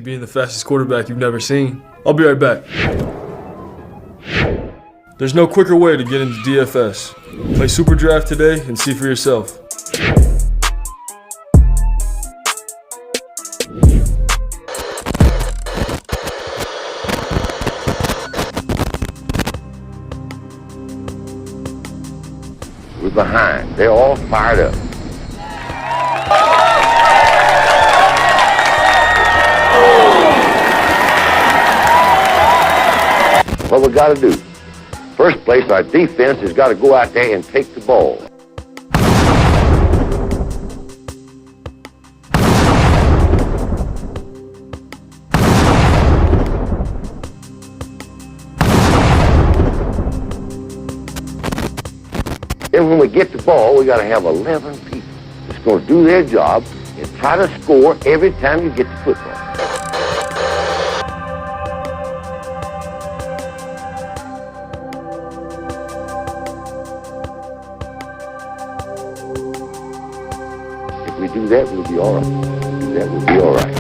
being the fastest quarterback you've never seen. I'll be right back. There's no quicker way to get into DFS. Play Super Draft today and see for yourself. We're behind. They're all fired up. What we got to do? First place, our defense has got to go out there and take the ball. Then when we get the ball, we got to have 11 people that's going to do their job and try to score every time you get the football. If we do that, we'll be all right. Do that, we'll be all right.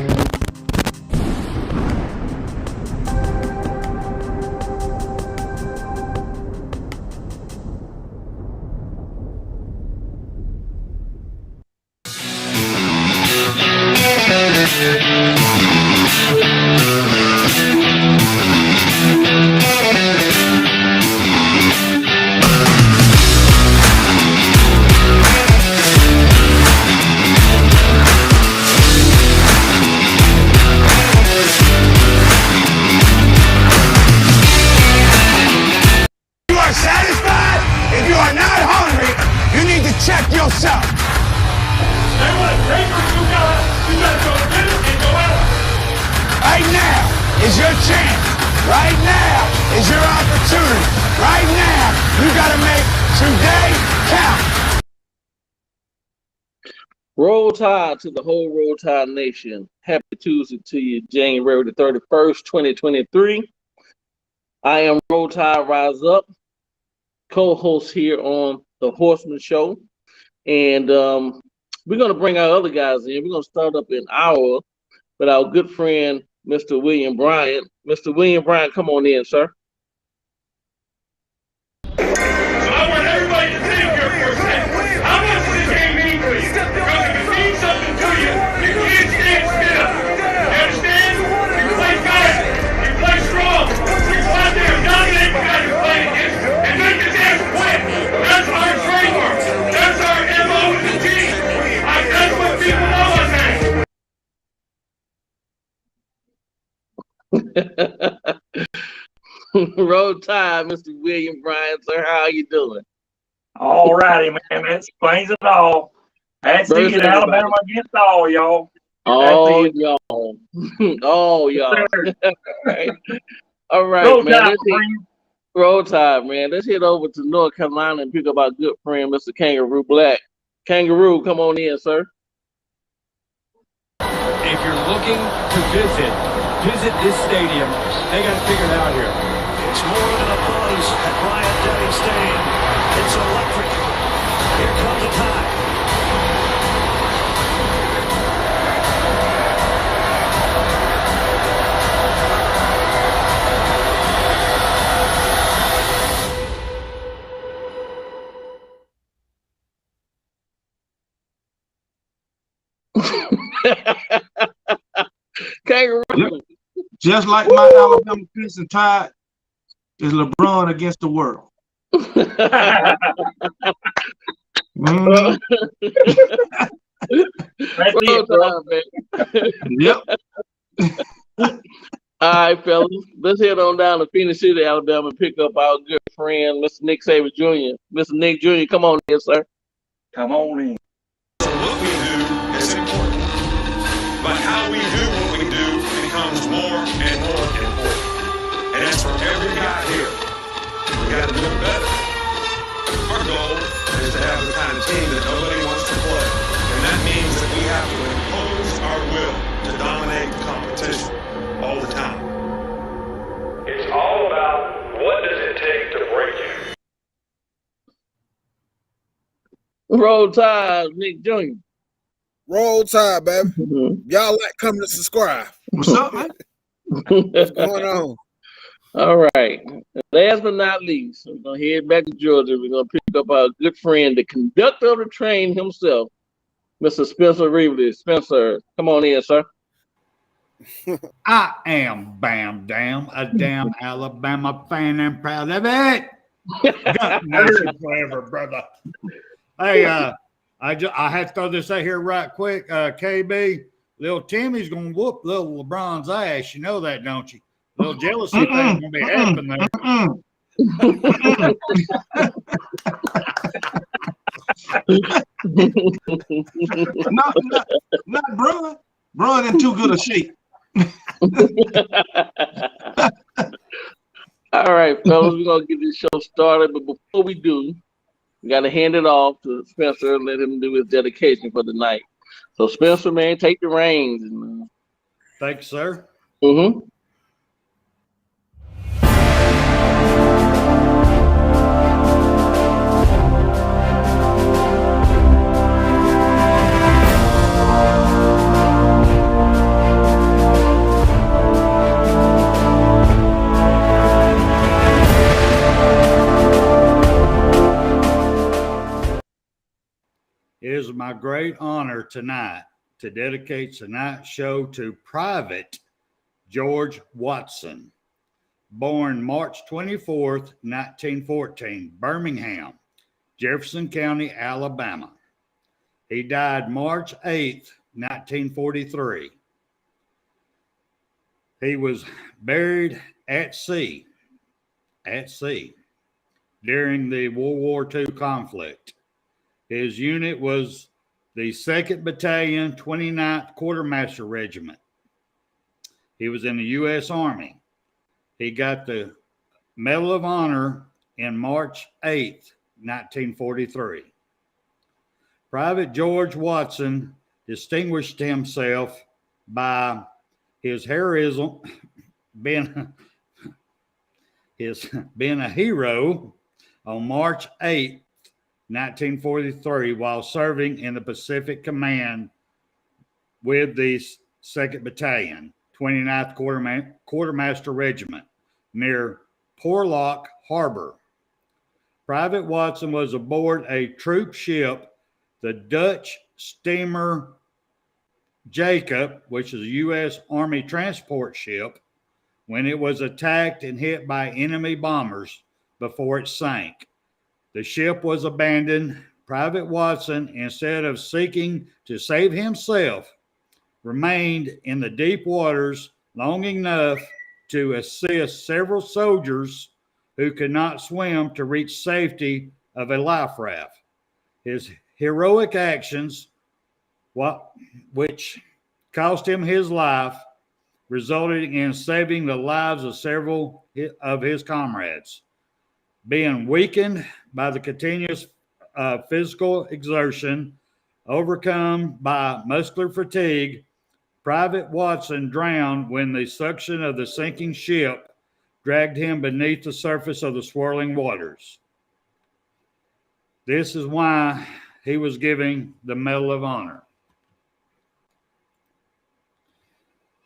Roll Tide to the whole Roll Tide Nation. Happy Tuesday to you, January the 31st, 2023. I am Roll Tide Rise Up, co-host here on the Horsemen show. And we're going to bring our other guys in. We're going to start up an hour with our good friend, Mr. William Bryant. Mr. William Bryant, come on in, sir. Roll Tide, Mr. William Bryant, sir. How are you doing? All righty, man. That explains it all. That's it, Alabama against all, y'all. All y'all. All y'all. All right, Roll man. Tide, Roll Tide, man. Let's head over to North Carolina and pick up our good friend, Mr. Kangaroo Black. Kangaroo, come on in, sir. If you're looking to visit this stadium. They got to figure it out here. It's more than a buzz at Bryant-Denny Stadium. It's electric. Here comes the Tide. Kangaroo. Just like my Alabama Crimson Tide is LeBron against the world. Mm-hmm. Yep. All right, fellas. Let's head on down to Phoenix City, Alabama, and pick up our good friend, Mr. Nick Saban Jr. Mr. Nick Jr., come on in, sir. Come on in. What we do is important, but how we do what we do becomes more and more important. And that's for every guy here. We got to do it better. Our goal is to have the kind of team that nobody wants to play. And that means that we have to impose our will to dominate the competition all the time. It's all about what does it take to break you. Roll Tide, Nick Jr. Roll Tide, baby. Mhm. Y'all like coming to subscribe. What's up, man? What's going on? All right. Last but not least, we're gonna head back to Georgia. We're gonna pick up our good friend, the conductor of the train himself, Mr. Spencer Reevely. Spencer, come on in, sir. I am Bam Dam, a damn Alabama fan and proud of it. Gun Nation forever, brother. Hey, I had to throw this out here right quick. KB, little Timmy's gonna whoop little LeBron's ass. You know that, don't you? Little jealousy thing's gonna be happening there. Not Braun. Braun in too good a shape. All right, fellas, we're gonna get this show started, but before we do, we gotta hand it off to Spencer and let him do his dedication for the night. So, Spencer, man, take the reins. Thanks, sir. Mm-hmm. It is my great honor tonight to dedicate tonight's show to Private George Watson, born March 24th, 1914, Birmingham, Jefferson County, Alabama. He died March 8th, 1943. He was buried at sea during the World War II conflict. His unit was the 2nd Battalion, 29th Quartermaster Regiment. He was in the U.S. Army. He got the Medal of Honor in March 8th, 1943. Private George Watson distinguished himself by his heroism, being a hero on March 8th, 1943, while serving in the Pacific Command with the 2nd Battalion, 29th Quartermaster Regiment near Porlock Harbor. Private Watson was aboard a troop ship, the Dutch steamer Jacob, which is a U.S. Army transport ship, when it was attacked and hit by enemy bombers before it sank. The ship was abandoned. Private Watson, instead of seeking to save himself, remained in the deep waters long enough to assist several soldiers who could not swim to reach safety of a life raft. His heroic actions, which cost him his life, resulted in saving the lives of several of his comrades. Being weakened by the continuous physical exertion, overcome by muscular fatigue, Private Watson drowned when the suction of the sinking ship dragged him beneath the surface of the swirling waters. This is why he was given the Medal of Honor.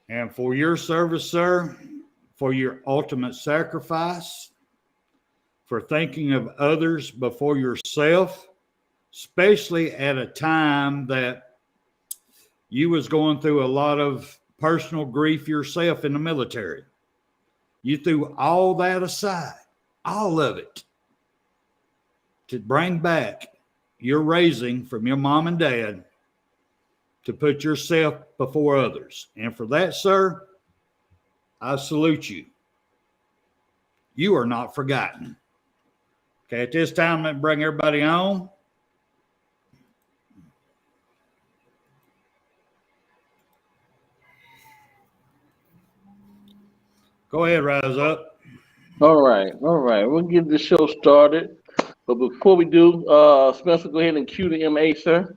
And for your service, sir, for your ultimate sacrifice, for thinking of others before yourself, especially at a time that you was going through a lot of personal grief yourself in the military. You threw all that aside, all of it, to bring back your raising from your mom and dad to put yourself before others. And for that, sir, I salute you. You are not forgotten. Okay, at this time, let me bring everybody on. Go ahead, rise up. All right. We'll get the show started. But before we do, Spencer, go ahead and cue the MA, sir.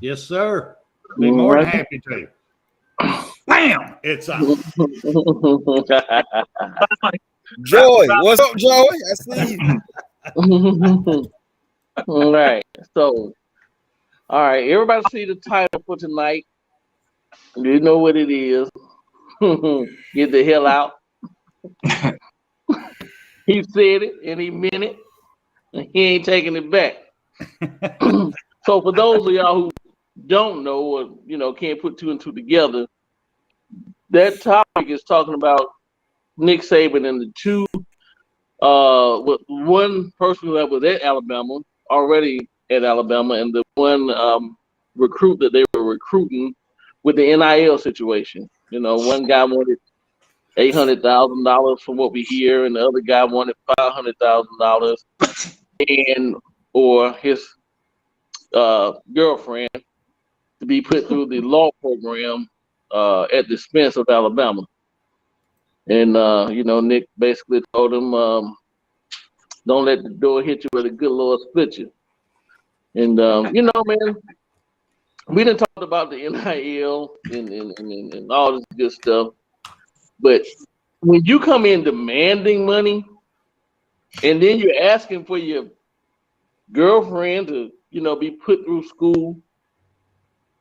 Yes, sir. Be more than happy to. Bam! It's up. Joey, what's up, Joey? I see you. All right. So, All right, everybody see the title for tonight. You know what it is. Get the hell out. He said it and he meant it, and he ain't taking it back. So for those of y'all who don't know or can't put two and two together, that topic is talking about Nick Saban and the two with one person that was at Alabama, already at Alabama, and the one recruit that they were recruiting with the NIL situation. One guy wanted $800,000 from what we hear, and the other guy wanted $500,000, or his girlfriend to be put through the law program at the expense of Alabama. And Nick basically told him, "Don't let the door hit you where the good Lord split you." And man, we done talked about the NIL and all this good stuff, but when you come in demanding money, and then you're asking for your girlfriend to be put through school,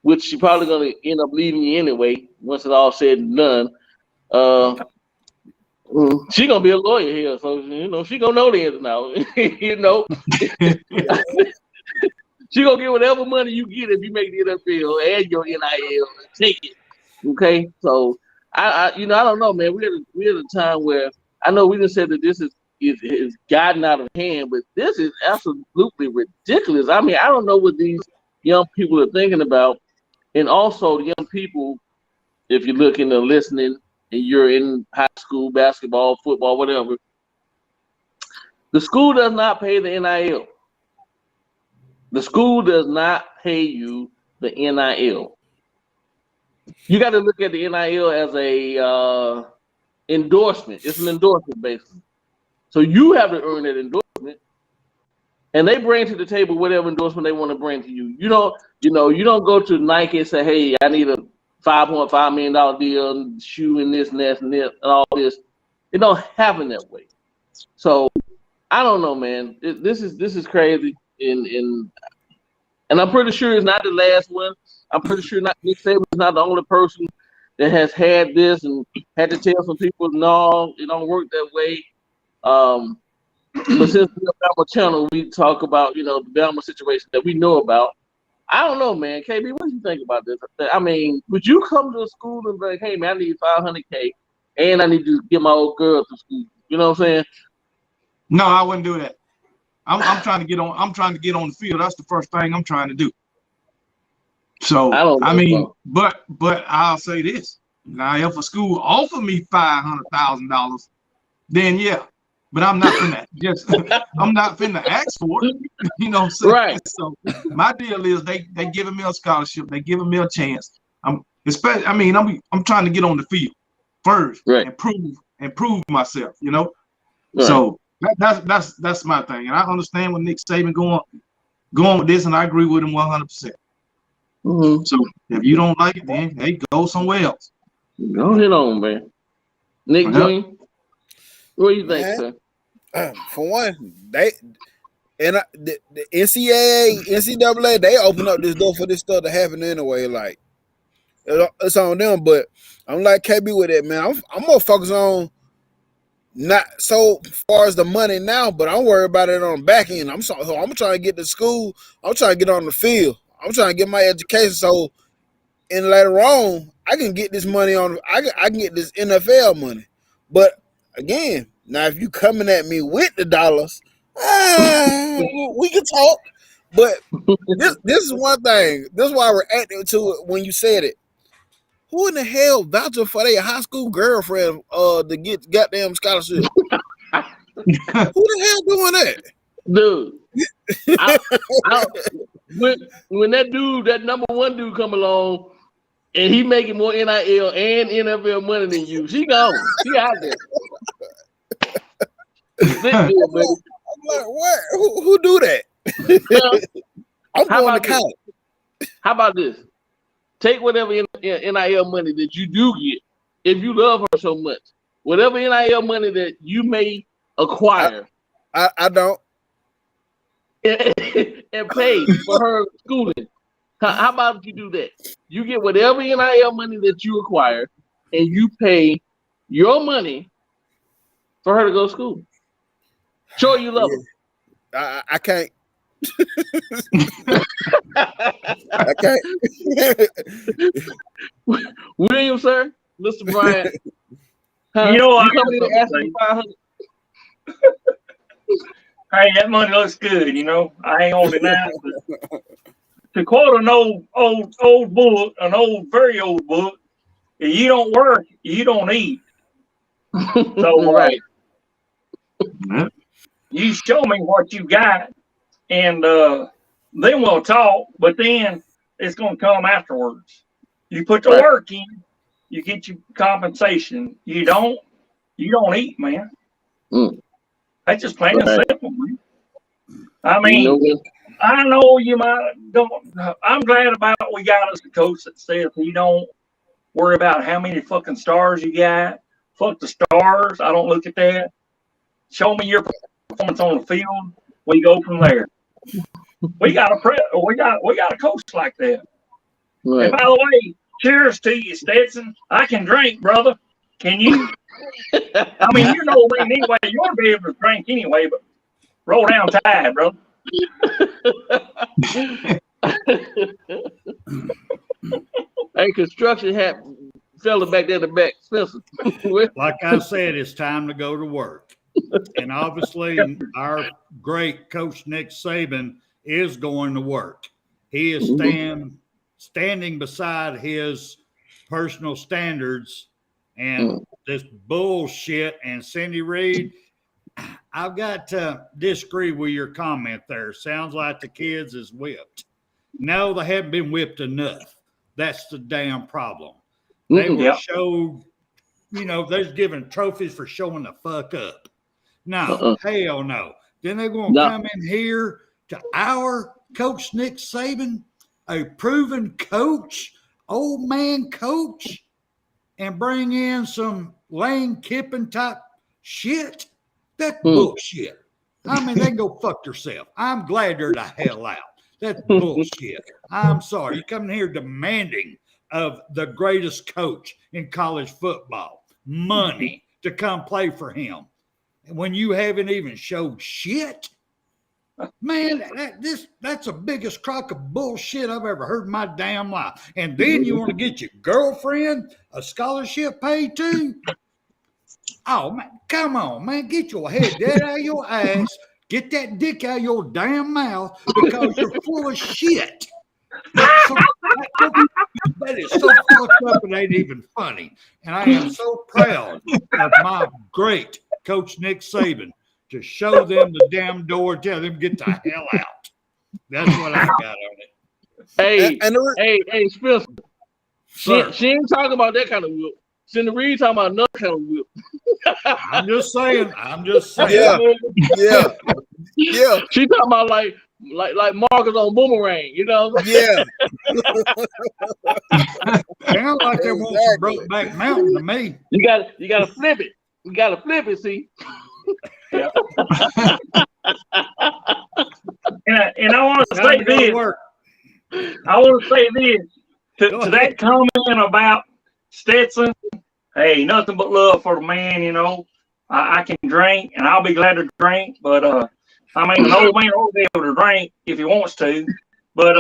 which she's probably gonna end up leaving you anyway once it's all said and done. She gonna be a lawyer here, so she gonna know the ins and outs. She gonna get whatever money you get if you make the NFL and your NIL. Take it, okay? So I don't know, man. We're at a time where I know we just said that this is gotten out of hand, but this is absolutely ridiculous. I mean, I don't know what these young people are thinking about, and also the young people, if you're looking or listening, and you're in high school, basketball, football, whatever, the school does not pay the NIL. The school does not pay you the NIL. You got to look at the NIL as a endorsement. It's an endorsement, basically. So you have to earn that endorsement, and they bring to the table whatever endorsement they want to bring to you. You don't go to Nike and say, "Hey, I need a $5.5 million deal, shoe and this and that and this and all this." It don't happen that way. So I don't know, man. This is crazy, and I'm pretty sure it's not the last one. I'm pretty sure Nick Saban is not the only person that has had this and had to tell some people, no, it don't work that way. But since we're on our channel, we talk about the Bama situation that we know about. I don't know, man. KB, what do you think about this? I mean, would you come to a school and be like, "Hey, man, I need $500K, and I need to get my old girl to school"? You know what I'm saying? No, I wouldn't do that. I'm trying to get on. I'm trying to get on the field. That's the first thing I'm trying to do. So I mean, but I'll say this. Now, if a school offer me $500,000, then yeah. But I'm not finna ask for it. You know what I'm saying? Right. So my deal is they giving me a scholarship, they giving me a chance. I'm trying to get on the field first, right, and prove myself, Right. So that's my thing. And I understand when Nick Saban going with this, and I agree with him 100%. Mm-hmm. So if you don't like it, then hey, go somewhere else. Go ahead on, man. Nick Jr., what do you think, sir? For one, the NCAA, they open up this door for this stuff to happen anyway. Like, it's on them, but I'm like KB with it, man. I'm more focused on not so far as the money now, but I'm worried about it on the back end. I'm trying to get to school. I'm trying to get on the field. I'm trying to get my education. So, and later on, I can get this money on. I can get this NFL money. But again, now if you coming at me with the dollars, we can talk. But this is one thing. This is why we're acting to it when you said it. Who in the hell vouching for their high school girlfriend to get goddamn scholarship? Who the hell doing that? Dude. When that number one dude come along and he making more NIL and NFL money than you, she gone. She out there. I'm like, what? Who do that? I'm going to college. How about this? Take whatever NIL money that you do get, if you love her so much, whatever NIL money that you may acquire. I don't. And pay for her schooling. How about you do that? You get whatever NIL money that you acquire, and you pay your money for her to go to school. Show her you love her. I can't. I can't. William, sir, Mr. Bryant. You know what? Hey, that money looks good. You know, I ain't gonna deny it. To quote an old book, an old, very old book, if you don't work, you don't eat. So, right. You show me what you got, and then we'll talk, but then it's going to come afterwards. You put the work in, you get your compensation. You don't eat, man. That's just plain and simple, man. I mean, I know you might don't. I'm glad about we got us a coach that says you don't worry about how many fucking stars you got. Fuck the stars. I don't look at that. Show me your performance on the field. We go from there. We got a coach like that. Right. And by the way, cheers to you, Stetson. I can drink, brother. Can you? I mean, you know me anyway. You want to be able to drink anyway, but roll down tide, brother. Hey, construction hat fella back there in the back, Spencer. Like I said, it's time to go to work. And obviously, our great Coach Nick Saban is going to work. He is standing beside his personal standards and this bullshit. And Cindy Reed, I've got to disagree with your comment there. Sounds like the kids is whipped. No, they haven't been whipped enough. That's the damn problem. They were showed, they're giving trophies for showing the fuck up. No, hell no. Then they're going to come in here to our Coach Nick Saban, a proven coach, old man coach, and bring in some Lane Kiffin type shit. That's bullshit. I mean, they can go fuck yourself. I'm glad they're the hell out. That's bullshit. I'm sorry. You're coming here demanding of the greatest coach in college football money to come play for him when you haven't even showed shit. Man, that's the biggest crock of bullshit I've ever heard in my damn life. And then you want to get your girlfriend a scholarship paid too? Oh, man, come on, man. Get your head dead out of your ass. Get that dick out of your damn mouth because you're full of shit. That is so fucked up it ain't even funny. And I am so proud of my great Coach Nick Saban to show them the damn door, tell them get the hell out. That's what I got on it. Hey, Spencer. She ain't talking about that kind of whip. Cindy Reed talking about another kind of whip. I'm just saying. Yeah. She talking about like Marcus on Boomerang, Yeah. Sound like they want some Brokeback Mountain to me. You gotta flip it. You gotta flip it, see. And I want to say this. I want to say this to that comment about Stetson. Hey, nothing but love for the man. I can drink, and I'll be glad to drink. But I mean, an old man will be able to drink if he wants to. But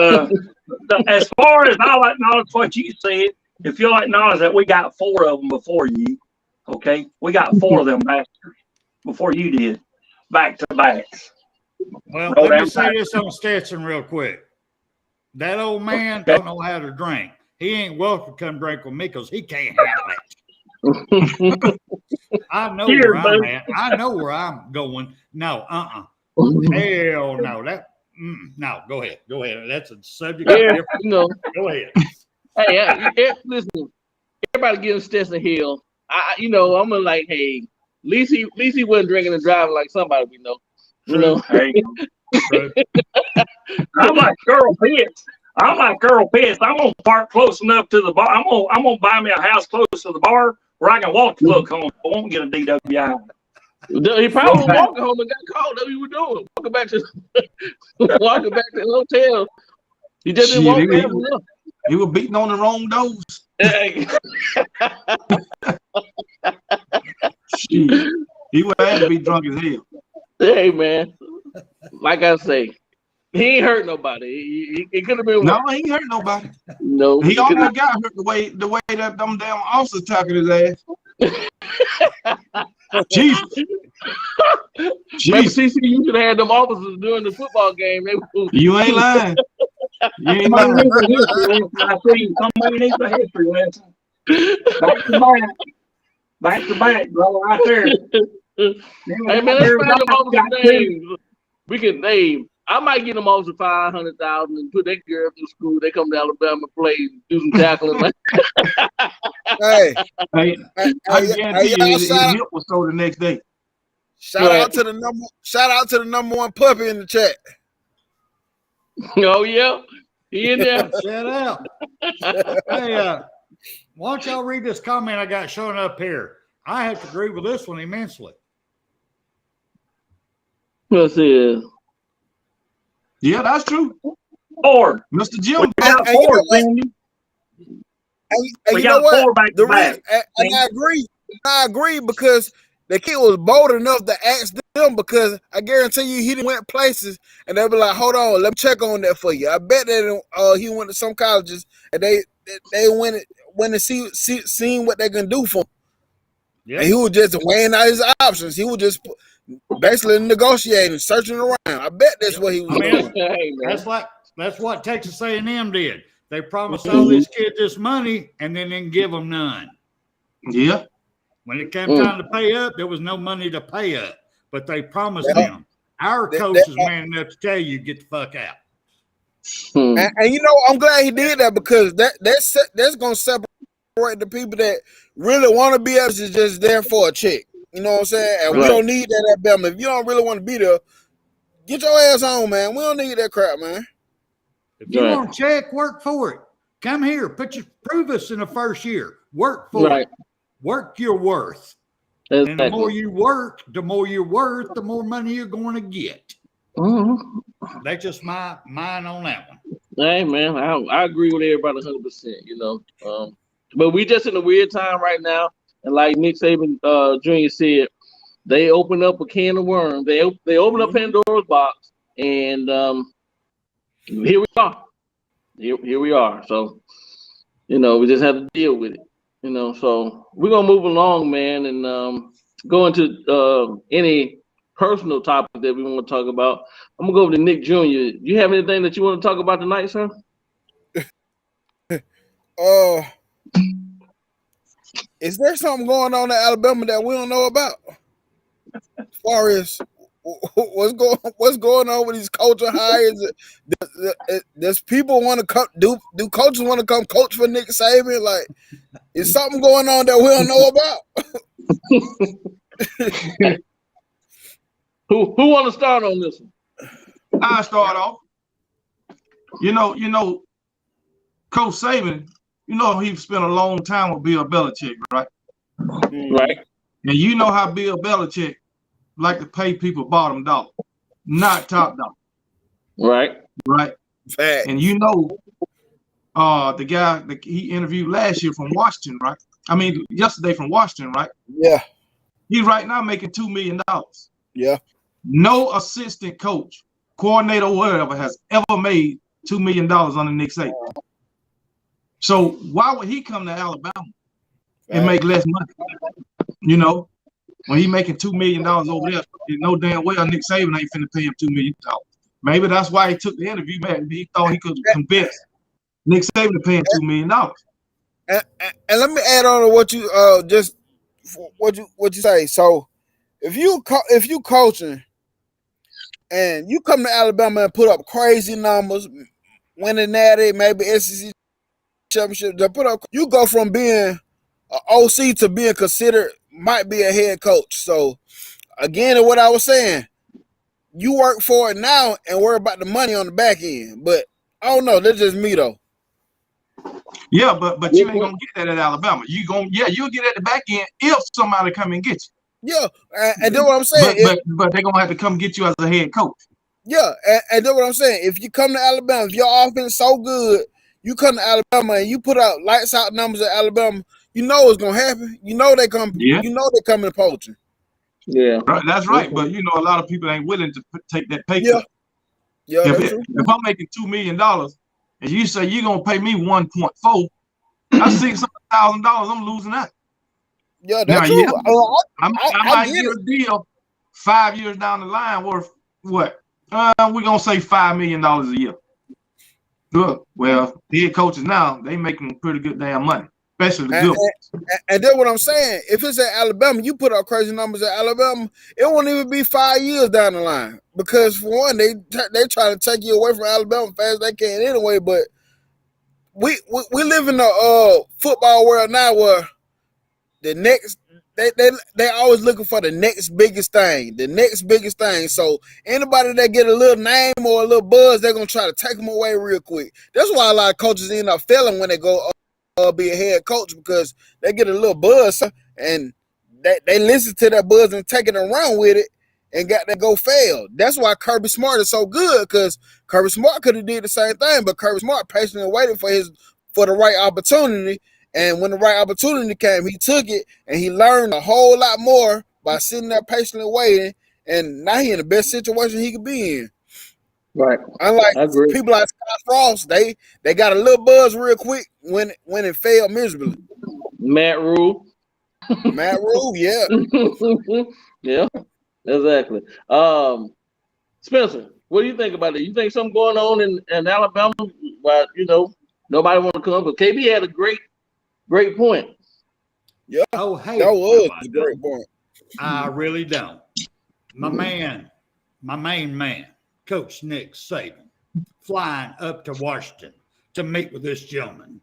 as far as I like knowledge, what you said, if you like knowledge that we got 4 of them before you, okay, we got 4 of them bastards before you did, back to backs. Well, let me say this on Stetson real quick. That old man don't know how to drink. He ain't welcome to come drink with me because he can't handle it. I know where I'm at. I know where I'm going. No, hell no. No, go ahead. That's a subject. Go ahead. Hey, listen. Everybody giving Stetson Hill. I'm gonna like, hey, at least he wasn't drinking and driving like somebody we know. Hey. I'm like Girl Pitts. I'm gonna park close enough to the bar. I'm gonna buy me a house close to the bar where I can walk the fuck home. I won't get a DWI. He probably was walking home and got called. That's what he was doing. Walking back to the hotel. He just didn't want to have enough. He was beating on the wrong doors. Hey. Shit. He would have to be drunk as hell. Hey, man. Like I say, he ain't hurt nobody. He could have been. No, he ain't hurt nobody. No, he almost got hurt the way that them damn officers tackled his ass. Jesus. Maybe CC, you should have had them officers during the football game. You ain't lying. You ain't lying. I tell you, somebody needs a history lesson. Back to back, bro, right there. Hey, man, let's find them officers' names. We can name. I might get them officers $500,000 and put that girl through school. They come to Alabama, play, do some tackling. Hey, I guarantee you, his hip was sore the next day. Shout out to the number one puppy in the chat. Oh yeah, he in there. Shut up. Hey, why don't y'all read this comment I got showing up here? I have to agree with this one immensely. Let's see. Yeah, that's true. Four. Mr. Jim. And you know what? And I agree. I agree because the kid was bold enough to ask them, because I guarantee you he didn't went places and they'll be like, hold on, let me check on that for you. I bet that he went to some colleges and they went and seen what they can do for him. Yep. And he was just weighing out his options. He was just basically negotiating, searching around. I bet that's what he was doing. That's what Texas A&M did. They promised all these kids this money and then didn't give them none. Yeah. When it came time to pay up, there was no money to pay up, but they promised them. Our coach is man enough to tell you, get the fuck out. And you know, I'm glad he did that, because that's going to separate the people that really want to be us is just there for a check. You know what I'm saying? And we don't need that at Bama. If you don't really want to be there, get your ass on, man. We don't need that crap, man. If you want to check, work for it. Come here. Prove us in the first year. Work for it. Work your worth. Exactly. And the more you work, the more you're worth, the more money you're going to get. That's just my mind on that one. Hey, man, I agree with everybody 100%, you know. But we just in a weird time right now. And like Nick Saban Jr. said, they open up a can of worms. They open up Pandora's box. And here we are. Here we are. So, you know, we just have to deal with it. You know, so we're going to move along, man, and go into any personal topic that we want to talk about. I'm going to go over to Nick Jr. You have anything that you want to talk about tonight, sir? Is there something going on in Alabama that we don't know about? As far as what's going on with these coaching hires? Does people want to come? Do coaches want to come coach for Nick Saban? Like, is something going on that we don't know about? Who want to start on this one? I start off. You know, Coach Saban. You know, he spent a long time with Bill Belichick, right? Right. And you know how Bill Belichick like to pay people bottom dollar, not top dollar. Right. Right. Fact. And you know, the guy that he interviewed last year from Washington, right? I mean, yesterday from Washington, right? Yeah. He's right now making $2 million. Yeah. No assistant coach, coordinator, whatever, has ever made $2 million under Nick Saban. So why would he come to Alabama and make less money? You know, when he making $2 million over there, you know damn well Nick Saban ain't finna pay him $2 million. Maybe that's why he took the interview, man. He thought he could convince Nick Saban to pay him $2 million. And let me add on to what you what you say. So if you coaching and you come to Alabama and put up crazy numbers, winning natty, maybe SEC championship, you go from being an OC to being considered might be a head coach. So again, what I was saying, you work for it now and worry about the money on the back end. But I don't know, that's just me though. Yeah, but you ain't gonna get that at Alabama. You'll get at the back end if somebody come and get you. Yeah, and then what I'm saying, but they're gonna have to come get you as a head coach. Yeah, and that's what I'm saying. If you come to Alabama, if your offense is so good, you come to Alabama and you put out lights out numbers at Alabama, you know it's gonna happen. You know they come. Yeah. You know they coming to poaching. Yeah, That's right. But you know, a lot of people ain't willing to take that pay Yeah, cut. yeah, that's true. If I'm making $2 million and you say you're gonna pay me 1.4, that's $600,000 I'm losing out. Yeah, that's true. Yeah, I might get get a deal 5 years down the line worth what? We're gonna say $5 million a year. Good. Well, head coaches now, they making pretty good damn money, especially the good ones. And that's what I'm saying. If it's at Alabama, you put out crazy numbers at Alabama, it won't even be 5 years down the line. Because for one, they try to take you away from Alabama fast as they can anyway. But we live in a football world now where the next they always looking for the next biggest thing, So anybody that get a little name or a little buzz, they're gonna try to take them away real quick. That's why a lot of coaches end up failing when they go be a head coach, because they get a little buzz and they listen to that buzz and take it and run with it and got to go fail. That's why Kirby Smart is so good, because Kirby Smart could have did the same thing, but Kirby Smart patiently waited for the right opportunity. And when the right opportunity came, he took it and he learned a whole lot more by sitting there patiently waiting. And now he in the best situation he could be in. Right. Unlike people like Scott Frost, they got a little buzz real quick when it failed miserably. Matt Rule, yeah. Yeah, exactly. Spencer, what do you think about it? You think something going on in Alabama? Well, nobody want to come, but KB had a great point. Yeah. Oh, hey, that was a great point. I really don't. My main man, Coach Nick Saban, flying up to Washington to meet with this gentleman.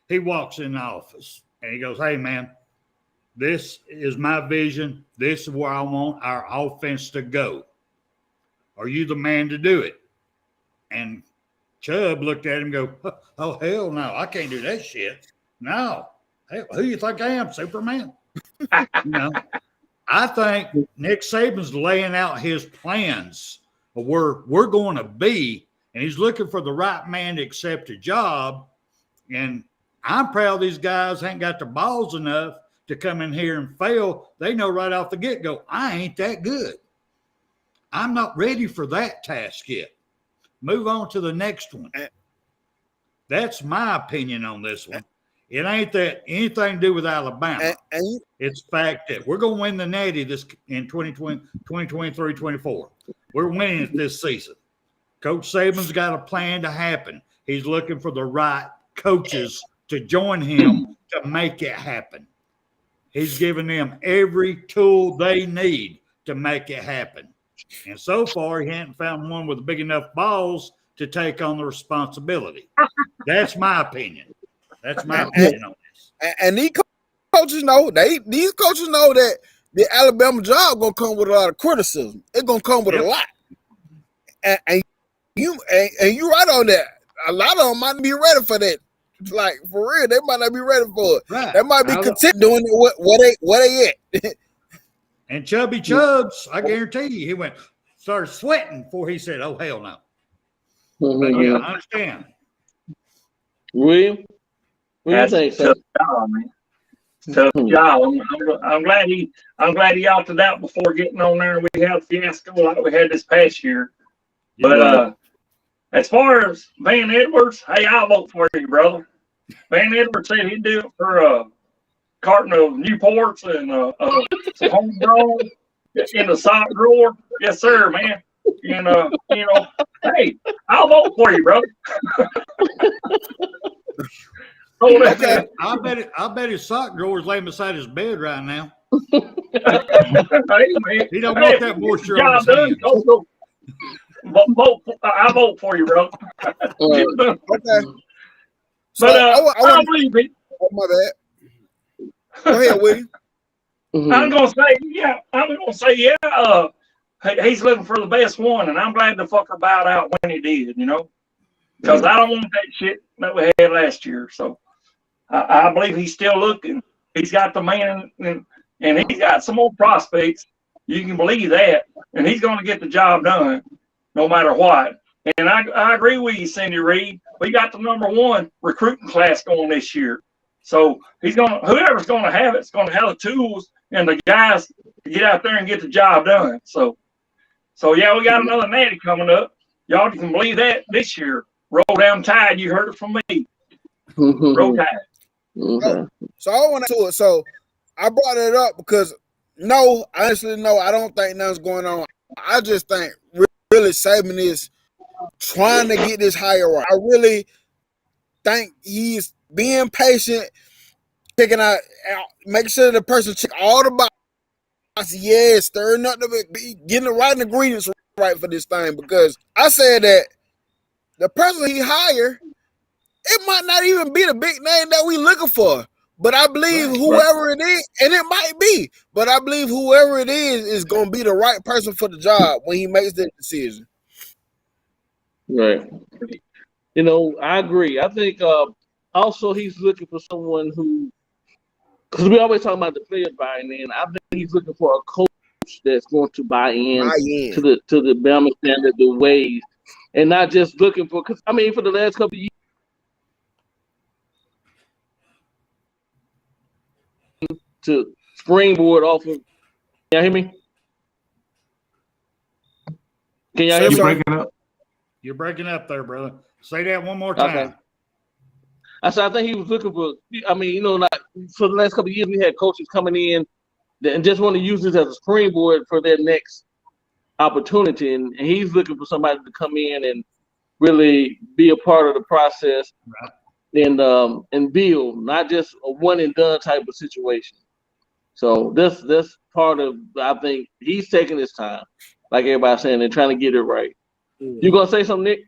He walks in the office and he goes, "Hey, man, this is my vision. This is where I want our offense to go. Are you the man to do it?" And Chubb looked at him and go, "Oh, hell no, I can't do that shit. No. Hey, who you think I am, Superman?" I think Nick Saban's laying out his plans of where we're going to be, and he's looking for the right man to accept a job. And I'm proud these guys ain't got the balls enough to come in here and fail. They know right off the get-go, I ain't that good. I'm not ready for that task yet. Move on to the next one. That's my opinion on this one. It ain't that anything to do with Alabama. It's the fact that we're going to win the Natty this in 2023-24. We're winning it this season. Coach Saban's got a plan to happen. He's looking for the right coaches to join him to make it happen. He's giving them every tool they need to make it happen. And so far, he hasn't found one with big enough balls to take on the responsibility. That's my opinion. That's my opinion on this. And these coaches know these coaches know that the Alabama job gonna come with a lot of criticism. It's gonna come with a lot. And you right on that. A lot of them might be ready for that. Like, for real, they might not be ready for it. Right. They might be content doing it where they at. And Chubby Chubbs, I guarantee you, he started sweating before he said, "Oh, hell no." But yeah, I understand. William? That's a tough job, man. Tough job. I'm glad he opted out before getting on there. We had a fiasco like we had this past year. But as far as Van Edwards, hey, I'll vote for you, brother. Van Edwards said he'd do it for a carton of Newports and some homegrown in the sock drawer. Yes, sir, man. And hey, I'll vote for you, brother. Okay. I bet his sock drawer is laying beside his bed right now. Hey, man. He don't want that moisture on his hands. I vote for you, bro. Okay. But I believe it. Oh, my bad. Go ahead, William. I'm gonna say, yeah. He's looking for the best one, and I'm glad the fucker bowed out when he did. Because I don't want that shit that we had last year. So I believe he's still looking. He's got the man, and he's got some more prospects. You can believe that, and he's going to get the job done. no matter what. And I agree with you, Cindy Reed. We got the #1 recruiting class going this year. So whoever's gonna have it's gonna have the tools and the guys to get out there and get the job done. So yeah, we got another natty coming up. Y'all can believe that this year. Roll down Tide, you heard it from me. Roll Tide. Okay. So I went to it. So I brought it up because honestly, I don't think nothing's going on. I just think really Saban is trying to get this hire right. I really think he's being patient, checking out, making sure the person check all the boxes. Yeah, stirring up getting the right ingredients right for this thing. Because I said that the person he hired, it might not even be the big name that we looking for. But I believe whoever it is, and it might be, but I believe whoever it is going to be the right person for the job when he makes that decision. Right. I agree. I think also he's looking for someone who, because we always talk about the players buying in. I think he's looking for a coach that's going to buy in to the Bama standard, the ways, and not just looking for. Because for the last couple of years, to springboard off of. Can y'all hear me? Can y'all hear me? You're breaking up. You're breaking up there, brother. Say that one more time. Okay. I think he was looking for. Like for the last couple of years, we had coaches coming in and just want to use this as a springboard for their next opportunity, and he's looking for somebody to come in and really be a part of the process, and build, not just a one and done type of situation. So this part of, I think he's taking his time, like everybody's saying, and trying to get it right. You gonna say something, Nick?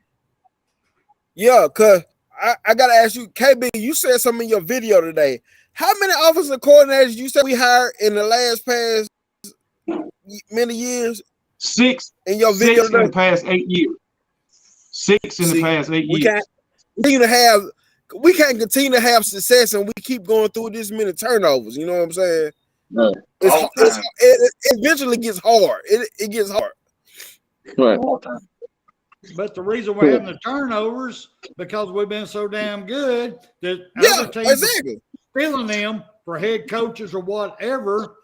Yeah, cause I gotta ask you, KB. You said something in your video today. How many offensive coordinators you said we hired in the past many years? 6 in your video in the past 8 years. 6 in the past 8 years. We can't continue to have success, and we keep going through this many turnovers. You know what I'm saying? No. It eventually gets hard. It gets hard. Right. But the reason we're having the turnovers because we've been so damn good that other teams are stealing them for head coaches or whatever.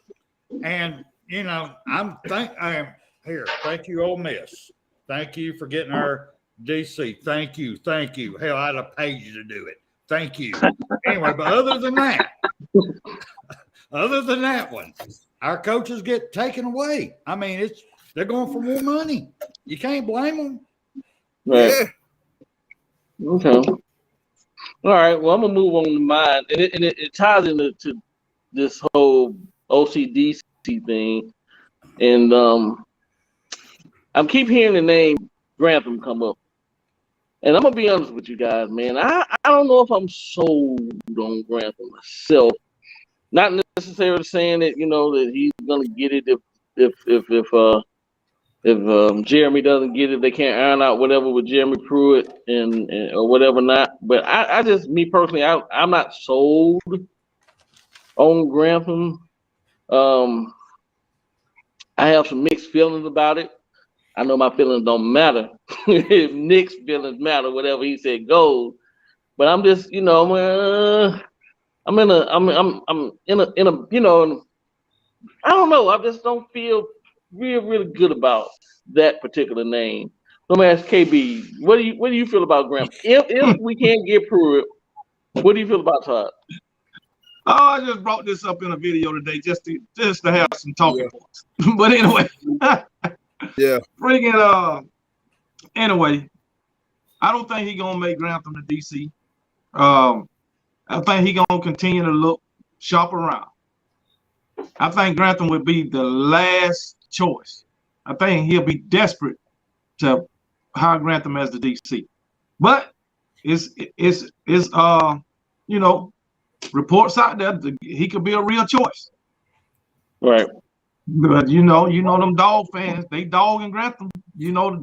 And thank you, Ole Miss. Thank you for getting our DC. Thank you. Hell, I'd have paid you to do it. Thank you. Anyway, but other than that one, our coaches get taken away. They're going for more money. You can't blame them. Right. Yeah. Okay. All right. Well, I'm gonna move on to mine, and it ties into this whole OCDC thing, and I keep hearing the name Grantham come up, and I'm gonna be honest with you guys, man. I don't know if I'm sold on Grantham myself. Not necessarily saying that that he's gonna get it if Jeremy doesn't get it, they can't iron out whatever with Jeremy Pruitt and or whatever not. But I just, me personally, I'm not sold on Grantham. I have some mixed feelings about it. I know my feelings don't matter. If Nick's feelings matter, whatever he said goes. But I'm just, I'm in a, I don't know. I just don't feel really good about that particular name. Let me ask KB, what do you feel about Grantham? If we can't get Pruitt, what do you feel about Todd? Oh, I just brought this up in a video today just to have some talking points. But anyway, anyway, I don't think he's gonna make Grantham to DC. I think he's gonna continue to shop around. I think Grantham would be the last choice. I think he'll be desperate to hire Grantham as the DC. But it's reports out there that he could be a real choice. Right. But them dog fans, they dogging Grantham. They dog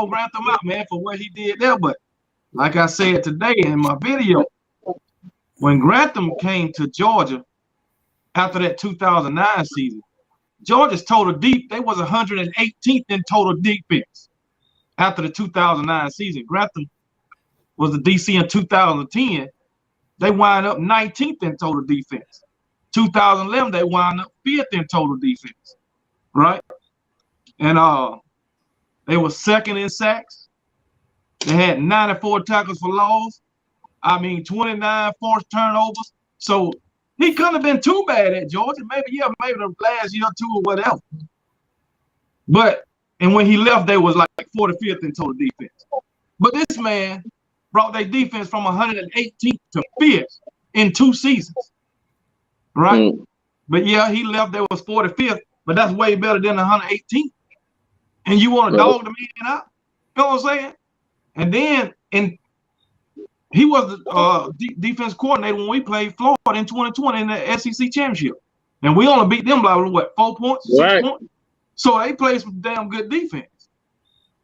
Grantham out, man, for what he did there. But like I said today in my video, when Grantham came to Georgia after that 2009 season, Georgia's total deep, they was 118th in total defense after the 2009 season. Grantham was the DC in 2010. They wind up 19th in total defense. 2011, they wind up 5th in total defense, right? And they were 2nd in sacks. They had 94 tackles for loss. 29 forced turnovers. So he couldn't have been too bad at Georgia. Maybe the last year or two or whatever. And when he left, they was like 45th in total defense. But this man brought their defense from 118th to 5th in 2 seasons, right? But yeah, he left. There was 45th, but that's way better than 118th. And you want to dog the man out? You know what I'm saying? And then he was the defense coordinator when we played Florida in 2020 in the SEC championship, and we only beat them by what, 4 points, 6 points. So they played some damn good defense.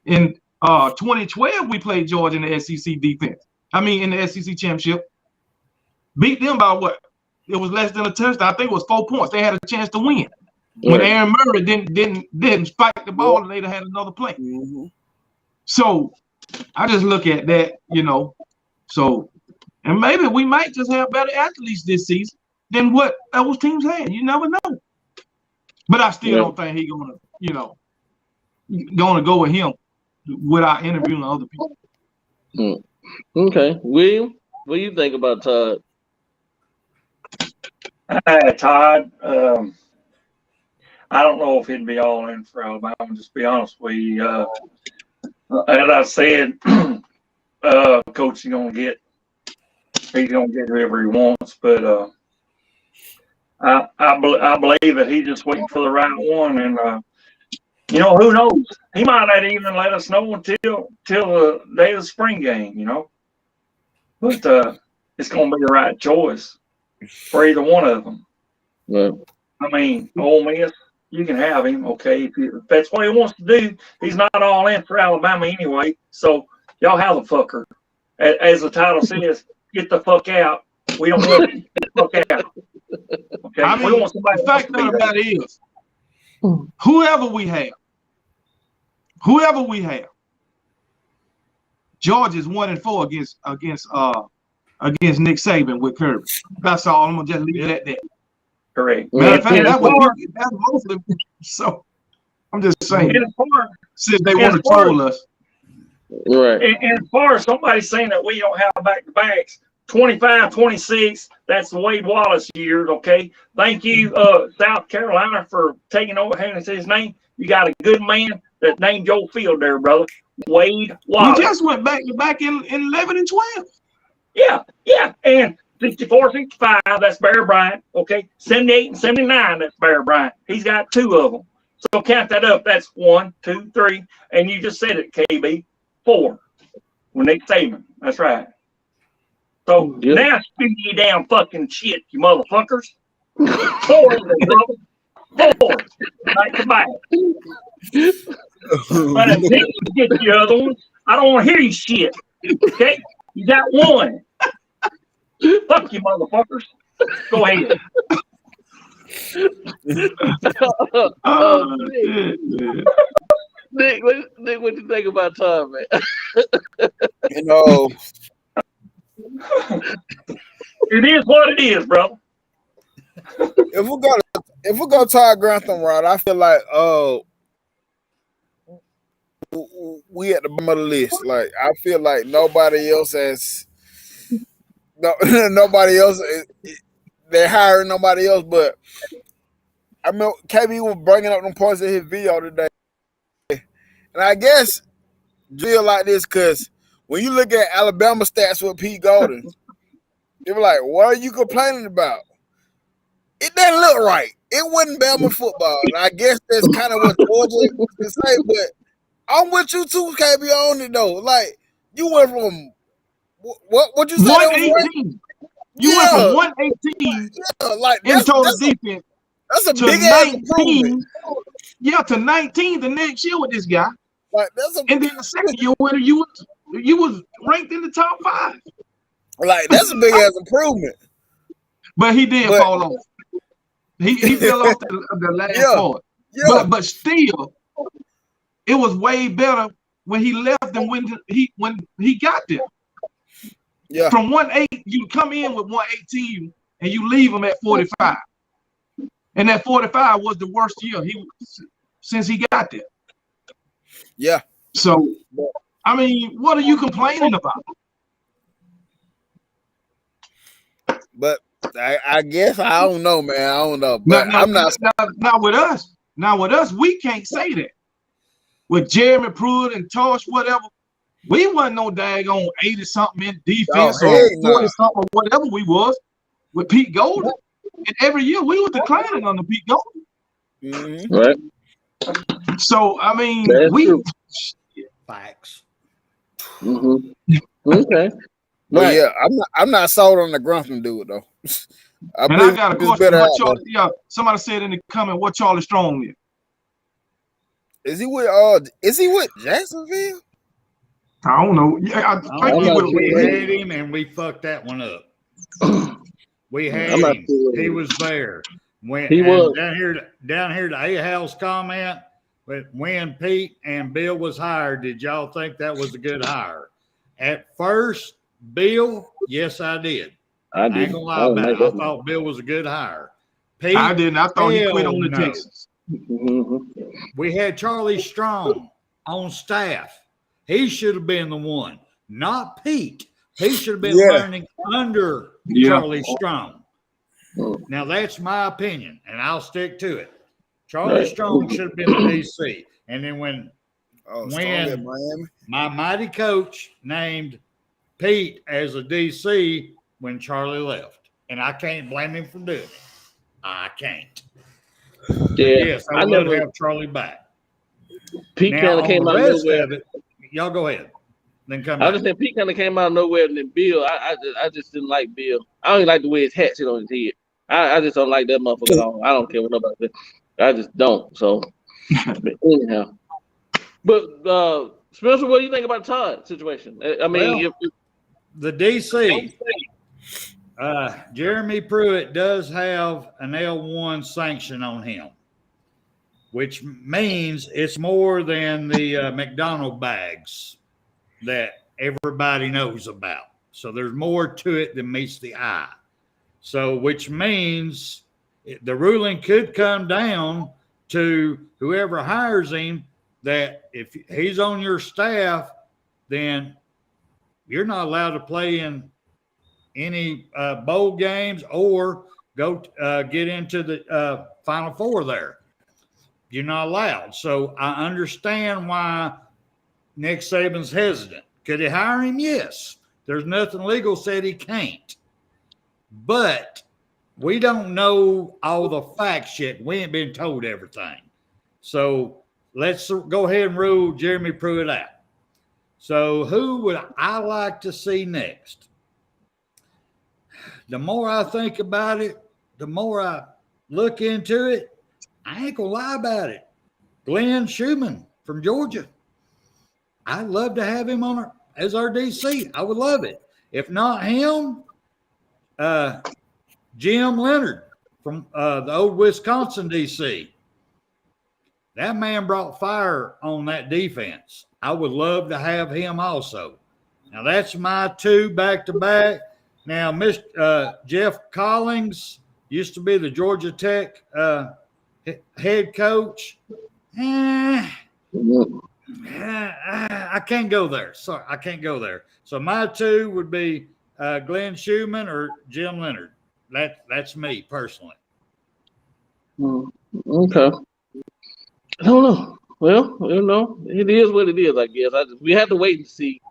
In 2012, we played Georgia in the SEC defense. In the SEC championship, beat them by what? It was less than a touchdown. I think it was 4 points. They had a chance to win. When Aaron Murray didn't spike the ball, and they'd have had another play. So I just look at that, So, and maybe we might just have better athletes this season than what those teams had. You never know. But I still don't think he's gonna go with him without interviewing other people. Okay, William, what do you think about Todd? Todd, I don't know if he'd be all in for Alabama. Just be honest with you. As I said, Coach is gonna get whoever he wants, but I believe that he's just waiting for the right one, and who knows? He might not even let us know until the day of the spring game, But it's gonna be the right choice for either one of them. Ole Miss, you can have him, okay? If that's what he wants to do, he's not all in for Alabama anyway. So y'all have the fucker. As the title says, get the fuck out. We don't want you. Get the fuck out. Okay. We want somebody the fact of the matter is, whoever we have, Georgia's 1-4 against Nick Saban with Kirby. That's all. I'm gonna just leave it at that. Correct. Matter of fact, that's mostly. So I'm just saying, since they want to troll us. Right. And as far as somebody saying that we don't have back-to-backs, 25, 26, that's the Wade Wallace years, okay? Thank you, South Carolina, for taking over. His name. You got a good man that named Joe Field there, brother. Wade Wallace. We just went back in 11 and 12. Yeah. And 64, 65, that's Bear Bryant, okay? 78 and 79, that's Bear Bryant. He's got 2 of them. So count that up. That's 1, 2, 3. And you just said it, KB. 4 with Nick Saban. That's right. So now speak you damn fucking shit, you motherfuckers. 4 of them, brother. 4. Back to back. But until you get the other ones, I don't want to hear you shit. Okay? You got 1. Fuck you, motherfuckers. Go ahead. Nick, what you think about Todd, man? It is what it is, brother. If we go Todd Grantham route, I feel like we at the bottom of the list. Like I feel like nobody else has nobody else. They're hiring nobody else, but I mean, KB was bringing up them points in his video today. And I guess drill like this because when you look at Alabama stats with Pete Golden, they were like, what are you complaining about? It doesn't look right. It wasn't Bama football. And I guess that's kind of what Georgia can say, but I'm with you too, KB, on it though. Like, you went from what you said? 118. You went from 118 in total defense. That's a big ass improvement. Yeah, to 19 the next year with this guy. Like, and then the second year winner, you was ranked in the top 5. Like, that's a big ass improvement. But he did fall off. He fell off the last part. Yeah. But still, it was way better when he left than when he got there. Yeah. From 180, you come in with 118 and you leave him at 45. And that 45 was the worst year since he got there. Yeah. So, I mean, what are you complaining about? But I guess I don't know, man. I don't know. But I'm not. Not with us. Now with us, we can't say that. With Jeremy Pruitt and Tosh, whatever, we wasn't no daggone 80-something in defense or 40-something or whatever we was with Pete Golden. And every year we were declining under Pete Golden. Right. So I mean, facts. Okay. But yeah, I'm not sold on the Grumpton dude though. I got a question. Somebody said in the comment, what Charlie Strong is? Is he with Jacksonville? I don't know. Yeah, I think we had him and we fucked that one up. We had him. He was there. He was down here to A-House comment. But when Pete and Bill was hired, did y'all think that was a good hire? At first, Bill, yes, I did. I ain't gonna lie about it. I thought Bill was a good hire. Pete, I didn't. I thought he quit on the Texans. We had Charlie Strong on staff. He should have been the one, not Pete. He should have been learning under Charlie Strong. Now, that's my opinion, and I'll stick to it. Charlie Strong should have been the DC. And then when my mighty coach named Pete as a DC when Charlie left. And I can't blame him for doing it. I can't. Yeah, yes, I would love to have Charlie back. Pete kind of came out of nowhere. Y'all go ahead. Then come I back. just said Pete kind of came out of nowhere, and then Bill, I just didn't like Bill. I don't even like the way his hat sit on his head. I just don't like that motherfucker at all. I don't care what nobody says. I just don't. So, but anyhow. But Spencer, what do you think about Todd situation? I mean, the DC, Jeremy Pruitt does have an L1 sanction on him, which means it's more than the McDonald bags that everybody knows about. So there's more to it than meets the eye. So which means the ruling could come down to whoever hires him that if he's on your staff, then you're not allowed to play in any bowl games or go get into the Final Four there. You're not allowed. So I understand why Nick Saban's hesitant. Could he hire him? Yes. There's nothing legal said he can't. But we don't know all the facts yet. We ain't been told everything. So let's go ahead and rule Jeremy Pruitt out. So who would I like to see next? The more I think about it, the more I look into it, I ain't gonna lie about it. Glenn Schumann from Georgia. I'd love to have him on as our DC. I would love it. If not him, Jim Leonard from the old Wisconsin DC. That man brought fire on that defense. I would love to have him also. Now, that's my two back-to-back. Now, Jeff Collins used to be the Georgia Tech head coach. I can't go there. Sorry, I can't go there. So my two would be Glenn Schumann or Jim Leonard. That's me personally. Okay. I don't know. Well, it is what it is, I guess. We have to wait and see.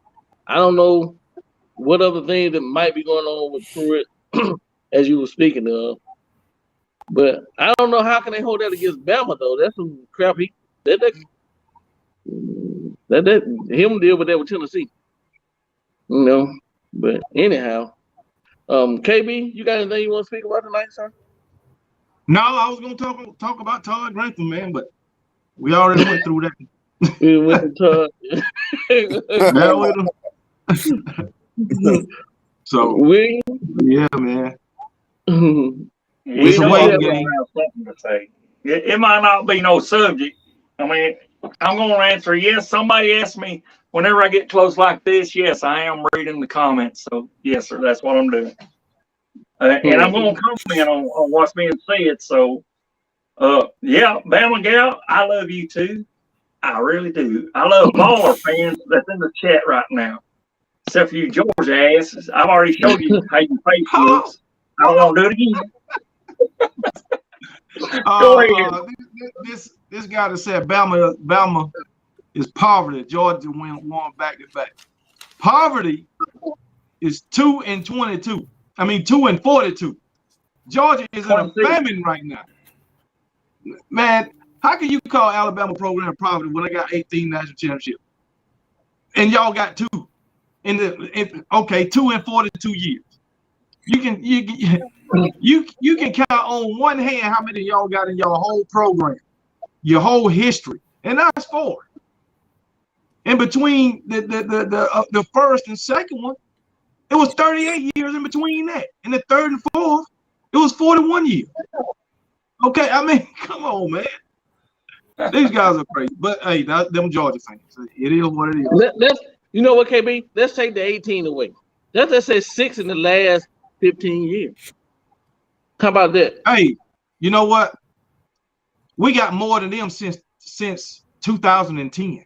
I don't know what other things that might be going on with Pruitt, as you were speaking of. But I don't know how can they hold that against Bama, though. That's some crap. Him deal with that with Tennessee. But anyhow, KB, you got anything you want to speak about tonight, sir? No, I was going to talk about Todd Grantham, man, but we already went through that. We went to So, yeah, man. It's a waiting game. Have something to say. It might not be no subject. I mean, I'm going to answer yes. Somebody asked me whenever I get close like this. Yes, I am reading the comments. So yes, sir, that's what I'm doing. And I'm going to comment on what's being said. So, yeah, Bama Gal, I love you too. I really do. I love all our fans that's in the chat right now, except for you Georgia asses. I've already showed you how your face looks. I don't want to do it again. Go ahead. This guy that said Bama is poverty. Georgia won back to back. Poverty is 2-22. I mean 2-42. Georgia is in a famine right now. Man, how can you call Alabama program poverty when they got 18 national championships? And y'all got 2 in 2 in 42 years. You can count on one hand how many y'all got in your whole program, your whole history, and that's 4. In between the first and second one, it was 38 years in between that. In the third and fourth, it was 41 years. Okay, I mean, come on, man. These guys are crazy, but hey, them Georgia fans. It is what it is. You know what, KB? Let's take the 18 away. Let's say 6 in the last 15 years. How about that? Hey, you know what? We got more than them since 2010.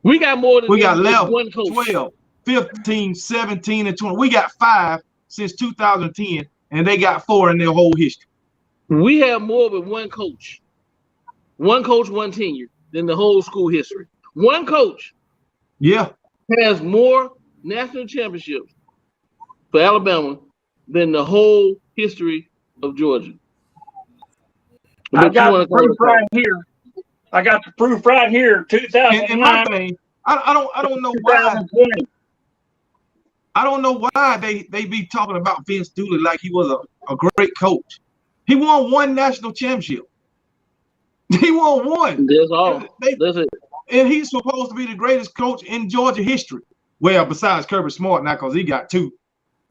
We got more than we got 11, one coach. 12, 15, 17, and 20. We got 5 since 2010, and they got 4 in their whole history. We have more than one coach. One coach, one tenure than the whole school history. One coach has more national championships for Alabama than the whole history of Georgia. I got the proof right here. I got the proof right here. 2009. And my thing, I don't know why. I don't know why they be talking about Vince Dooley like he was a great coach. He won 1 national championship. He won 1. That's all. That's it. And he's supposed to be the greatest coach in Georgia history. Well, besides Kirby Smart now, because he got 2.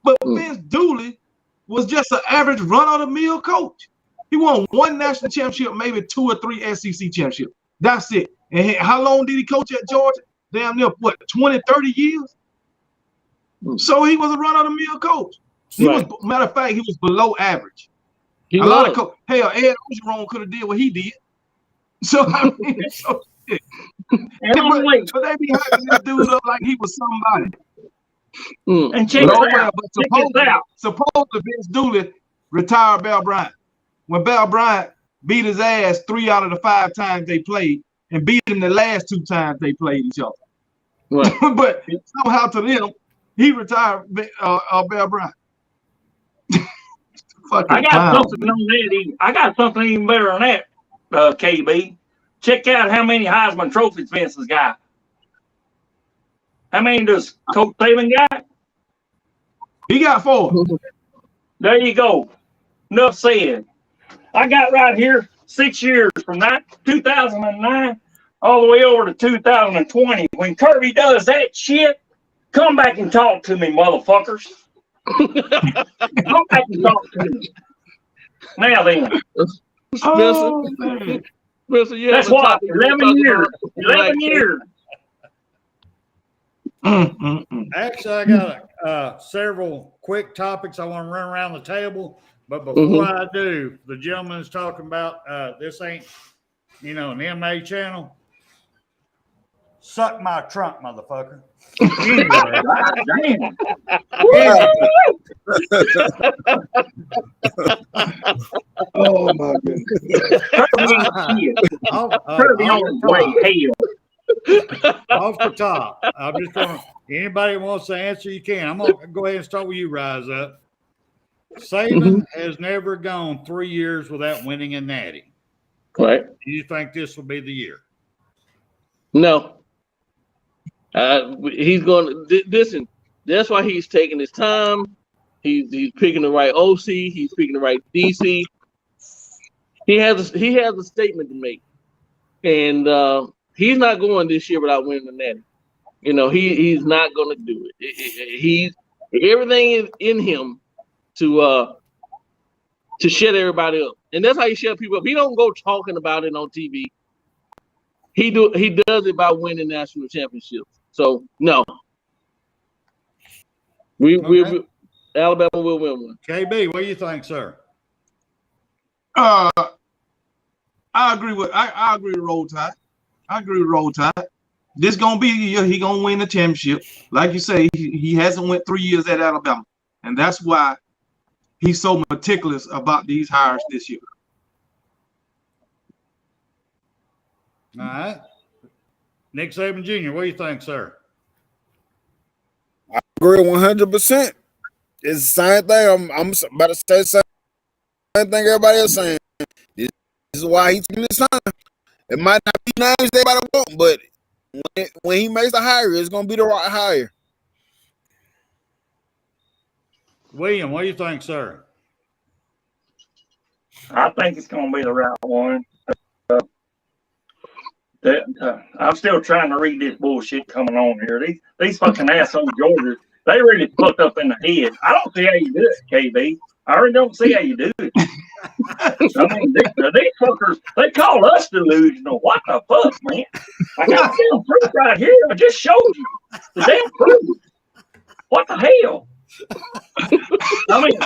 But Vince Dooley was just an average run-of-the-mill coach. He won 1 national championship, maybe 2 or 3 SEC championships. That's it. And how long did he coach at Georgia? Damn near, 20, 30 years? So he was a run-of-the-mill coach. Matter of fact, he was below average. Lot of coaches. Hell, Ed Ogeron could have did what he did. So, I mean, but they be hyping this dude up like he was somebody. And check it out. But supposedly Vince Dooley retired Bear Bryant. When Bear Bryant beat his ass 3 out of the 5 times they played and beat him the last 2 times they played each other. Right. But somehow to them, he retired Bear Bryant. I got something on that. I got something even better than that, KB. Check out how many Heisman trophies Vince has got. How many does Coach Saban got? He got 4. There you go. Enough said. I got right here 6 years from 2009 all the way over to 2020. When Kirby does that shit, come back and talk to me, motherfuckers. Come back and talk to me. Now then. That's what, 11 years. 11 years. Actually, I got several quick topics I want to run around the table. But before I do, the gentleman is talking about this ain't, an MA channel. Suck my trunk, motherfucker. Oh my goodness. Off the top. I'm just going to, anybody wants to answer, you can. I'm going to go ahead and start with you, Rise Up. Saban has never gone 3 years without winning a natty. Right. Do you think this will be the year? No. He's going to listen. That's why he's taking his time. He's picking the right OC. He's picking the right DC. He has a statement to make, and he's not going this year without winning the natty. He's not going to do it. He's everything is in him to to shut everybody up. And that's how you shut people up. He don't go talking about it on TV. He does it by winning national championships. So no. We Alabama will win one. KB, what do you think, sir? I agree with Roll Tide. I agree with Roll Tide. This gonna be the year he gonna win the championship. Like you say, he hasn't went 3 years at Alabama, and that's why he's so meticulous about these hires this year. All right. Nick Saban Jr., what do you think, sir? I agree 100%. It's the same thing. I'm about to say the same thing everybody else saying. This is why he's taking this time. It might not be names everybody want, but when he makes the hire, it's going to be the right hire. William, what do you think, sir? I think it's going to be the right one. I'm still trying to read this bullshit coming on here. These fucking asshole Georgians, they really fucked up in the head. I don't see how you do it, KB. I really don't see how you do it. I mean, these fuckers, they call us delusional. What the fuck, man? I got the damn proof right here. I just showed you the damn proof. What the hell? I mean,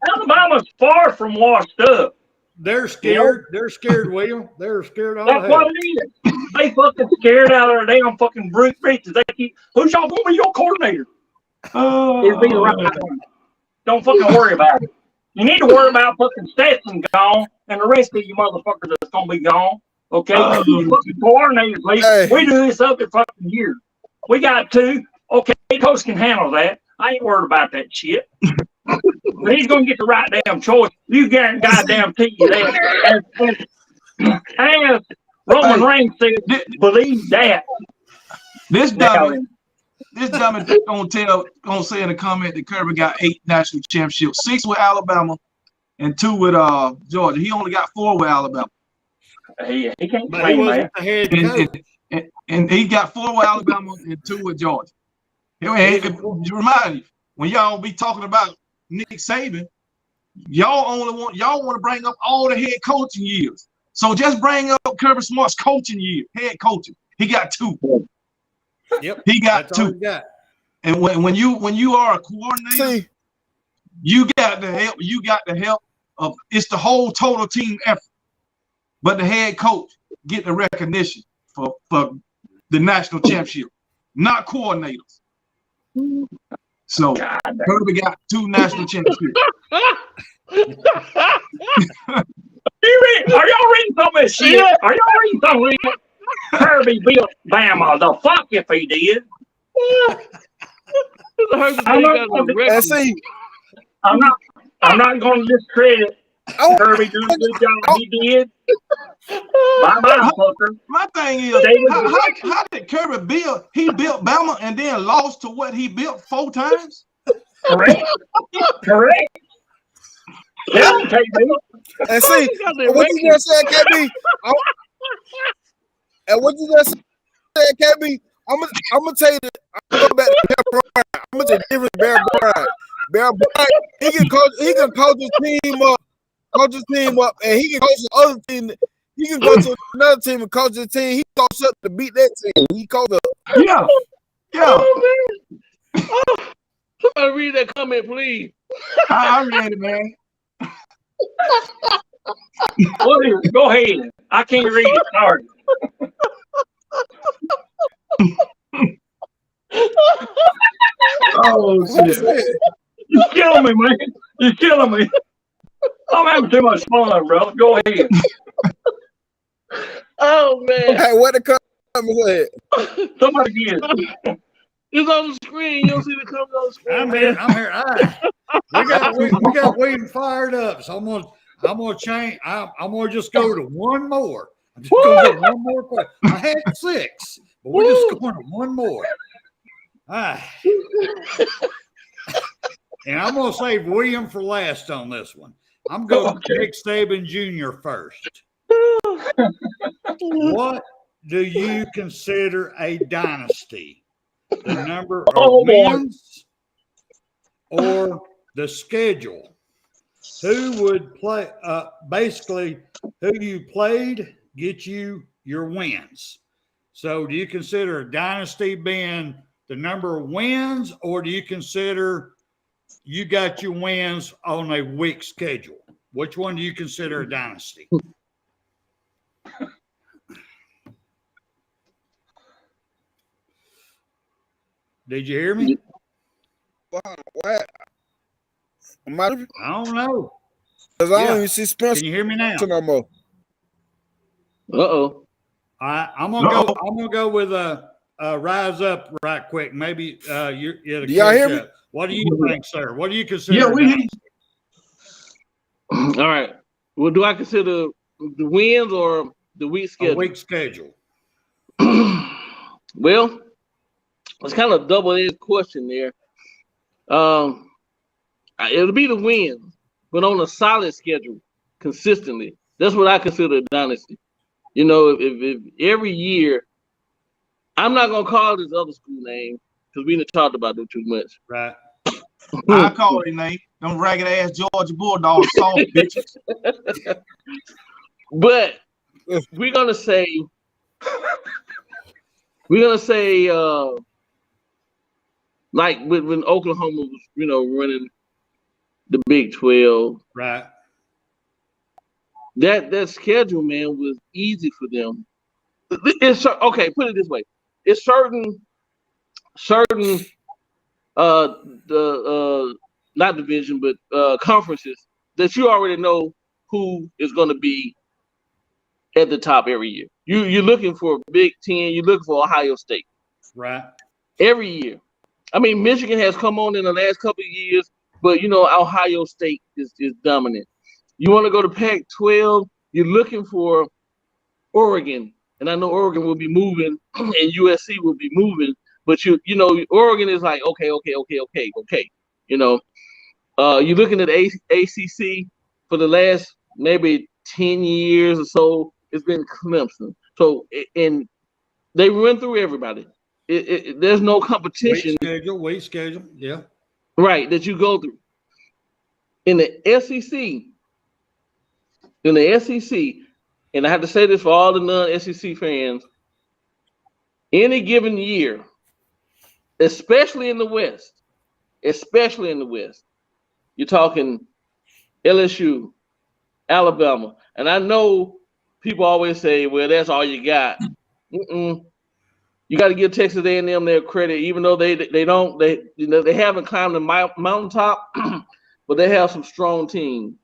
Alabama's far from washed up. They're scared. They're scared, William. They're scared all That's what it is. They fucking scared out of their damn fucking brute bitches. They keep, who's y'all gonna be your coordinator? It'll be the right one. Don't fucking worry about it. You need to worry about fucking Stetson gone and the rest of you motherfuckers that's gonna be gone. Okay? You fucking coordinators, please. Hey. We do this every fucking year. We got two. Okay, coach can handle that. I ain't worried about that shit. But he's gonna get the right damn choice. You guarantee you that. As Roman Reigns said, believe that. This dummy gonna say in the comment that Kirby got 8 national championships, 6 with Alabama and 2 with Georgia. He only got 4 with Alabama. He can't play, man. And he got 4 with Alabama and 2 with Georgia. Remind you, when y'all be talking about Nick Saban, y'all want to bring up all the head coaching years. So just bring up Kirby Smart's coaching year, head coaching. He got 2. Yep, he got 2. He got. And when you are a coordinator, you got the help. You got the help of it's the whole total team effort. But the head coach get the recognition for the national championship, not coordinators. So Kirby got 2 national championships. Are y'all reading some of this shit? Are y'all reading some of this? Kirby built Bama. The fuck if he did. I'm not going to discredit Kirby doing the good job he did. My thing is, how did Kirby build? He built Bama and then lost to what he built 4 times? Correct. Yeah, KB. And see, what you just said, KB. And what you just said, KB, I'm gonna tell you that. I'm gonna go back to Bear Bryant. I'm gonna tell you different Bear Bryant. Bear Bryant, he can coach his team up, and he can coach the other team. He can go to another team and coach his team. He coached up to beat that team. He coached up. Yeah. Oh, man. Somebody read that comment, please. I read it, man. Go ahead. I can't read it. Sorry. Oh shit! You're killing me, man. You're killing me. I'm having too much fun, bro. Go ahead. Oh man. Hey, what the comment said? Somebody get it. It's on the screen. You don't see the comment on the screen. I'm here. We got William fired up. So I'm gonna change. I'm gonna just go to one more. I'm just gonna go one more question. I had 6, but we're just going to one more. And I'm gonna save William for last on this one. I'm going to Nick Saban Jr. first. What do you consider a dynasty? The number of wins or the schedule? who would play, basically who you played get you your wins. So do you consider a dynasty being the number of wins, or do you consider you got your wins on a week schedule? Which one do you consider a dynasty? Did you hear me? What? I don't know. Because I don't even see Spencer. Can you hear me now? No more. Uh-oh. I'm gonna go with a rise up right quick. Maybe you're Do y'all hear me? What do you think, sir? What do you consider? Yeah, we hear you. All right. Well, do I consider the wins or the week schedule? A week schedule. Well, it's kind of a double-edged question there. It'll be the wins, but on a solid schedule, consistently. That's what I consider a dynasty. You know, if every year, I'm not gonna call this other school name because we didn't talk about it too much. Right. I call it a name. Them ragged ass Georgia Bulldogs, soft bitches. But we're gonna say, like when Oklahoma was, running the Big 12, right? That schedule, man, was easy for them. It's okay. Put it this way: it's certain not division, but conferences that you already know who is going to be at the top every year. You're looking for Big Ten. You're looking for Ohio State, right? Every year. I mean, Michigan has come on in the last couple of years, but Ohio State is dominant. You want to go to Pac-12, you're looking for Oregon, and I know Oregon will be moving, and USC will be moving, but Oregon is like okay. You're looking at ACC for the last maybe 10 years or so. It's been Clemson. So and they run through everybody. There's no competition. Weight schedule, yeah. Right, that you go through. In the SEC, and I have to say this for all the non-SEC fans, any given year, especially in the West, you're talking LSU, Alabama, and I know people always say, well, that's all you got. You got to give Texas A&M their credit, even though they haven't climbed the mountaintop, but they have some strong teams.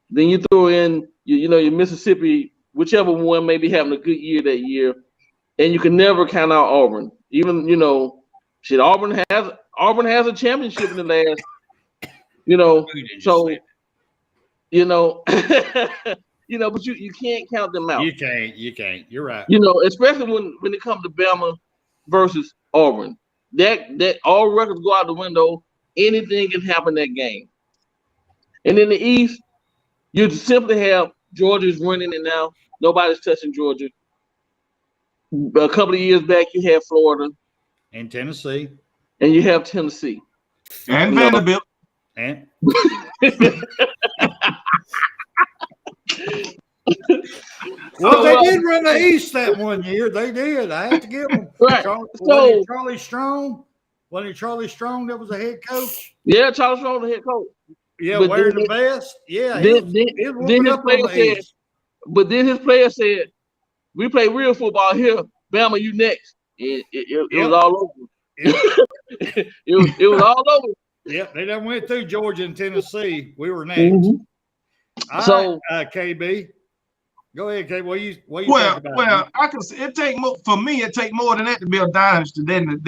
Then you throw in your Mississippi, whichever one may be having a good year that year, and you can never count out Auburn. Even Auburn has a championship in the last, so but you can't count them out. You can't. You're right. Especially when it comes to Bama versus Auburn. That all records go out the window. Anything can happen that game. And in the East, you simply have Georgia's running it now. Nobody's touching Georgia. A couple of years back, you had Florida. And Tennessee. And you have Tennessee. And Vanderbilt. And well, they did run the East that one year. They did. I have to give them. Right. Charlie Strong. Wasn't it Charlie Strong that was the head coach? Yeah, Charlie Strong was the head coach. Yeah, wearing the vest. Yeah. But then his player said, "We play real football here. Bama, you next." It was all over. Yep. it was all over. Yep, they done went through Georgia and Tennessee. We were next. Mm-hmm. So, KB, go ahead, KB. What you well, think about well, I can say it take more for me. It take more than that to be a dynasty than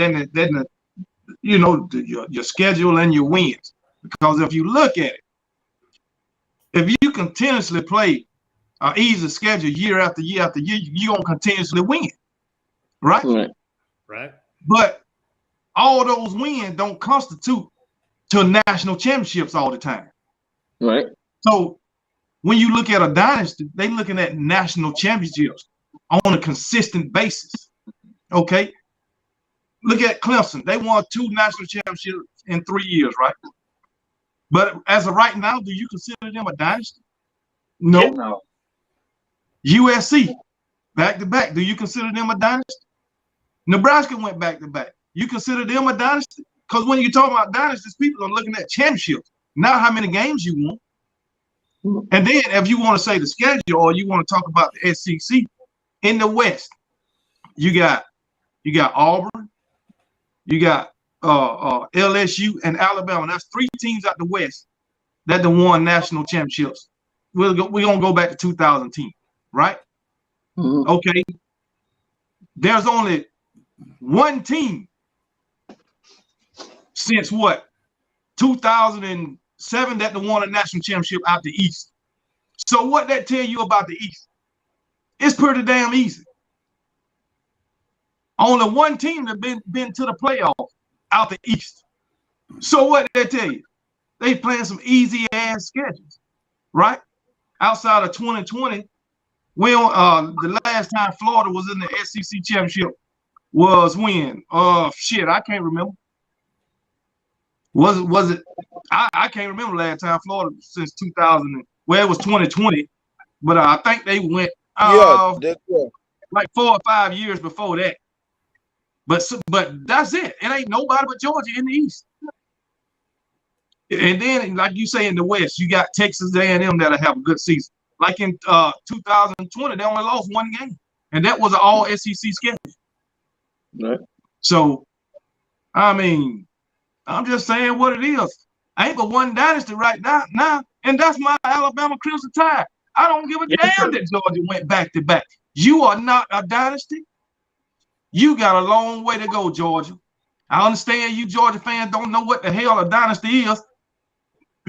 your schedule and your wins. Because if you look at it, if you continuously play an easy schedule year after year after year, you're gonna continuously win, right? Right. But all those wins don't constitute to national championships all the time. Right. So when you look at a dynasty, they're looking at national championships on a consistent basis. Okay. Look at Clemson. They won 2 national championships in 3 years, right? But as of right now, do you consider them a dynasty? No. No. USC, back to back. Do you consider them a dynasty? Nebraska went back to back. You consider them a dynasty? Because when you talk about dynasties, people are looking at championships, not how many games you won. And then if you want to say the schedule or you want to talk about the SEC, in the West, you got Auburn, you got LSU and Alabama. That's 3 teams out the West that won national championships. We're gonna go back to 2010, right? Mm-hmm. Okay. There's only one team since what? 2007 that won a national championship out the East. So what that tell you about the East? It's pretty damn easy. Only one team that been to the playoffs out the East. So what they tell you? They playing some easy ass schedules, right? Outside of 2020, the last time Florida was in the SEC championship was when? Shit, I can't remember. Was it? I can't remember last time Florida since 2000. Well, it was 2020, but I think they went like 4 or 5 years before that. But that's it. It ain't nobody but Georgia in the East. And then, like you say, in the West, you got Texas A&M that'll have a good season. Like in 2020, they only lost 1 game, and that was an all SEC schedule. Right. So, I mean, I'm just saying what it is. I ain't but one dynasty right now, and that's my Alabama Crimson Tide. I don't give a damn that Georgia went back to back. You are not a dynasty. You got a long way to go, Georgia. I understand you Georgia fans don't know what the hell a dynasty is,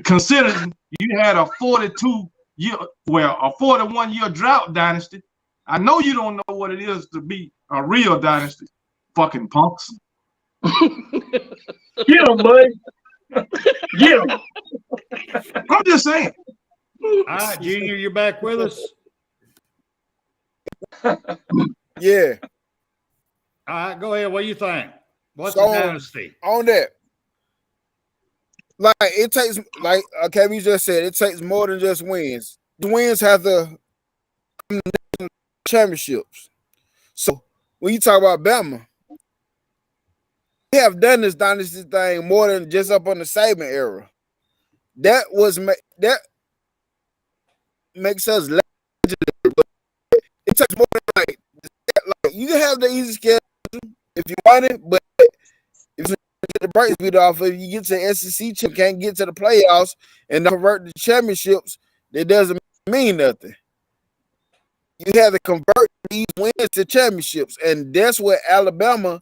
considering you had a 41-year drought dynasty. I know you don't know what it is to be a real dynasty. Fucking punks. Get him, buddy. Get him. I'm just saying. All right, Junior, you're back with us? Yeah. All right, go ahead. What do you think? What's the dynasty? On that, like it takes, like KB just said, it takes more than just wins. The wins have the championships. So when you talk about Bama, we have done this dynasty thing more than just up on the Saban era. That makes us legendary. But it takes more than like you can have the easy schedule if you want it, but if you get the brakes beat off, if you get to the SEC, you can't get to the playoffs and not convert the championships, that doesn't mean nothing. You have to convert these wins to championships, and that's what Alabama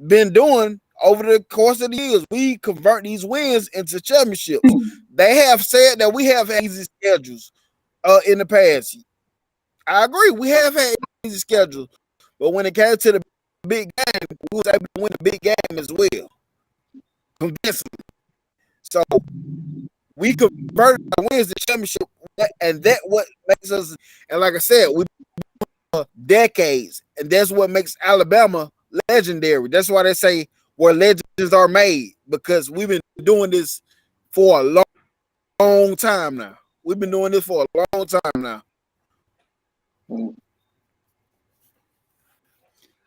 been doing over the course of the years. We convert these wins into championships. They have said that we have had easy schedules in the past. I agree, we have had easy schedules, but when it came to the big game, we was able to win the big game as well. Convincingly. So we converted the wins to championship, and that what makes us, and like I said, we decades, and that's what makes Alabama legendary. That's why they say where legends are made, because we've been doing this for a long time now. We've been doing this for a long time now.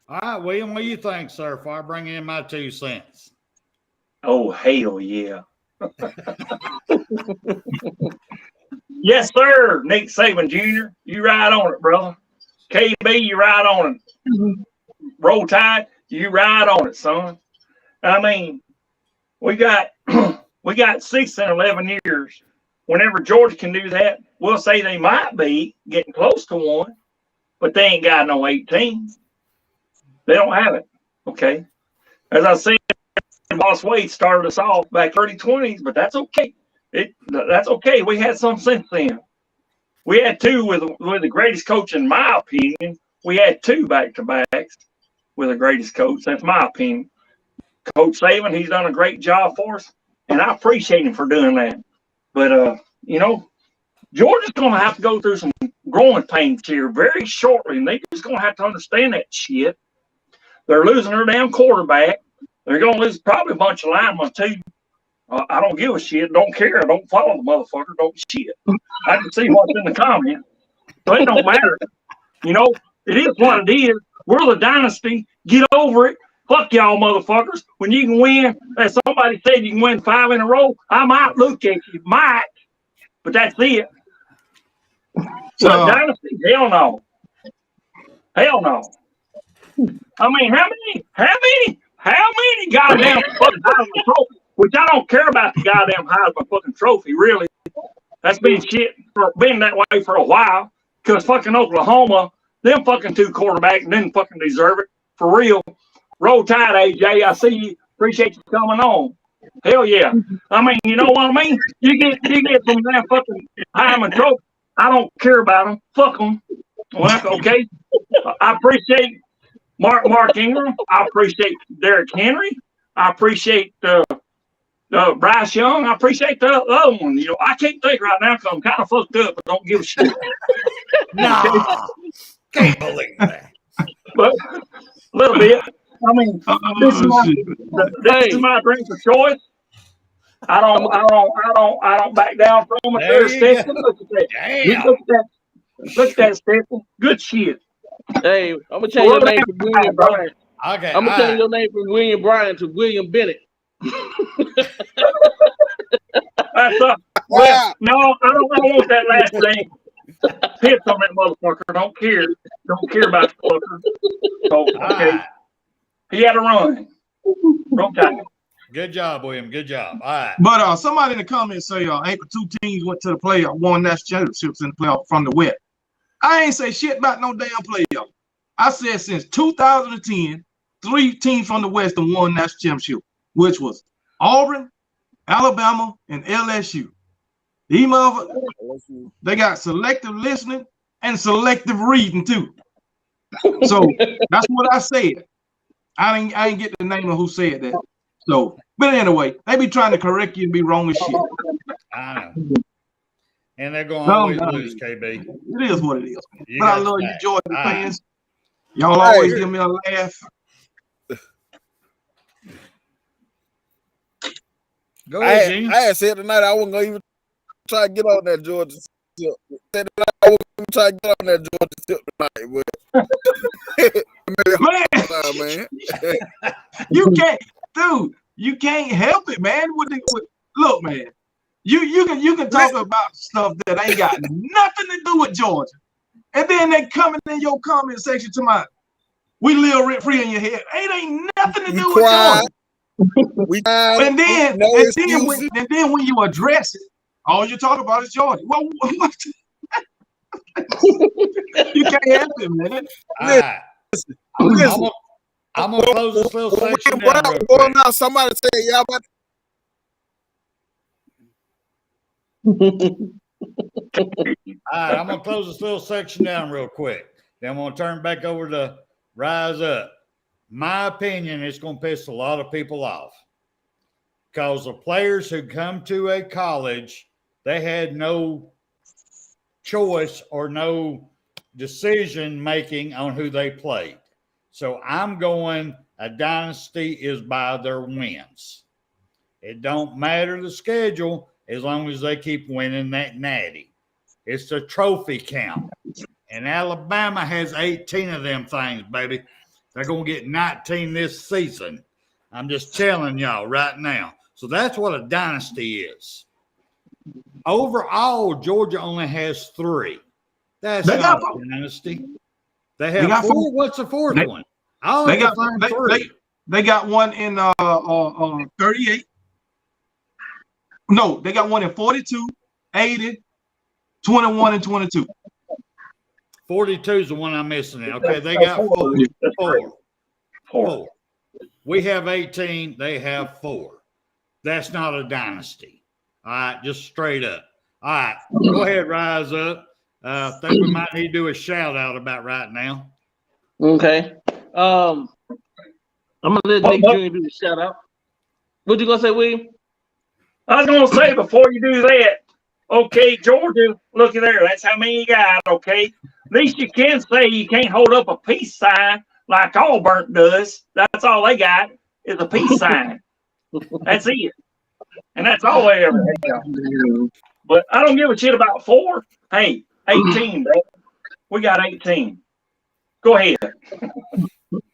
All right, William, what do you think, sir, before I bring in my 2 cents? Oh, hell yeah. Yes, sir, Nick Saban Jr. You right on it, brother. KB, you right on it. Roll Tide, you right on it, son. I mean, we got 6 and 11 years. Whenever Georgia can do that, we'll say they might be getting close to 1, but they ain't got no 18. They don't have it. Okay. As I said, Boss Wade started us off back early 20s, but that's okay. That's okay. We had some since then. We had 2 with the greatest coach, in my opinion. We had 2 back-to-backs with the greatest coach. That's my opinion. Coach Saban, he's done a great job for us, and I appreciate him for doing that. But, Georgia's going to have to go through some growing pains here very shortly, and they're just going to have to understand that shit. They're losing their damn quarterback. They're going to lose probably a bunch of linemen, too. I don't give a shit. Don't care. Don't follow the motherfucker. Don't shit. I can see what's in the comment. So it don't matter. You know, it is what it is. We're the dynasty. Get over it. Fuck y'all motherfuckers. When you can win, as somebody said, you can win 5 in a row. I might look at you. Might. But that's it. So, dynasty? Hell no. Hell no. I mean, how many goddamn fucking Heisman trophy? Which I don't care about the goddamn Heisman fucking trophy, really. That's been shit for being that way for a while. Because fucking Oklahoma, them fucking 2 quarterbacks didn't fucking deserve it. For real. Roll Tide, AJ. I see you. Appreciate you coming on. Hell yeah. I mean, you know what I mean? You get some damn fucking Heisman trophy. I don't care about them. Fuck them. Well, okay. I appreciate Mark Ingram. I appreciate Derrick Henry. I appreciate Bryce Young. I appreciate the other one. You know, I can't think right now because I'm kind of fucked up, but don't give a shit. No, can't believe that. But a little bit. I mean, this is my drink of choice. I don't back down from it. There's Stetson. Look at that. Look at that, Stetson. Good shit. Hey, I'm gonna change your name from William Bryan. Okay. I'm gonna change your name from William Bryan to William Bennett. That's up. Well, no, I don't want that last name. Hits on that motherfucker. Don't care. Don't care about the fucker. So, okay. He had a run. Wrong time. Good job, William. Good job. All right. But somebody in the comments say ain't the 2 teams went to the playoff, won national championships in the playoff from the West. I ain't say shit about no damn playoff. I said since 2010, 3 teams from the West have won national championship, which was Auburn, Alabama, and LSU. These motherfuckers, they got selective listening and selective reading too. So that's what I said. I ain't get the name of who said that. So, but anyway, they be trying to correct you and be wrong with shit. I know. And they're going to always lose, KB. It is what it is. But I love you, Georgia fans. Y'all always give me a laugh. Go ahead, Gene. I had said tonight I wasn't going to even try to get on that Georgia tip. Said tonight I wasn't going to try to get on that Georgia tip tonight. Man. You can't, dude. You can't help it, man. Look, man. You can talk about stuff that ain't got nothing to do with Georgia, and then they coming in your comment section to my, we live rent free in your head. It ain't nothing to do with Georgia. And then when you address it, all you talk about is Georgia. Well, you can't help it, man. All right. I'm gonna close this little section down real quick. Now somebody say y'all about. All right, I'm gonna close this little section down real quick. Then I'm gonna turn back over to Rise Up. My opinion, it's gonna piss a lot of people off because the players who come to a college, they had no choice or no decision making on who they played. So I'm going, a dynasty is by their wins. It don't matter the schedule as long as they keep winning that natty. It's the trophy count. And Alabama has 18 of them things, baby. They're going to get 19 this season. I'm just telling y'all right now. So that's what a dynasty is. Overall, Georgia only has 3. That's not a dynasty. They have 4. What's the fourth one? They got one in 38. No, they got one in 42, 80, 21, and 22. 42 is the one I'm missing. Okay, they got 4. We have 18. They have 4. That's not a dynasty. All right, just straight up. All right, go ahead, Rise Up. I think we might need to do a shout out about right now. Okay. I'm gonna let Nick Jr. do the shout out. What you gonna say, William? I was gonna say before you do that, okay, Georgia, looky there. That's how many you got, okay? At least you can say you can't hold up a peace sign like Auburn does. That's all they got is a peace sign. That's it. And that's all they ever had. But I don't give a shit about 4. Hey, 18, bro. We got 18. Go ahead.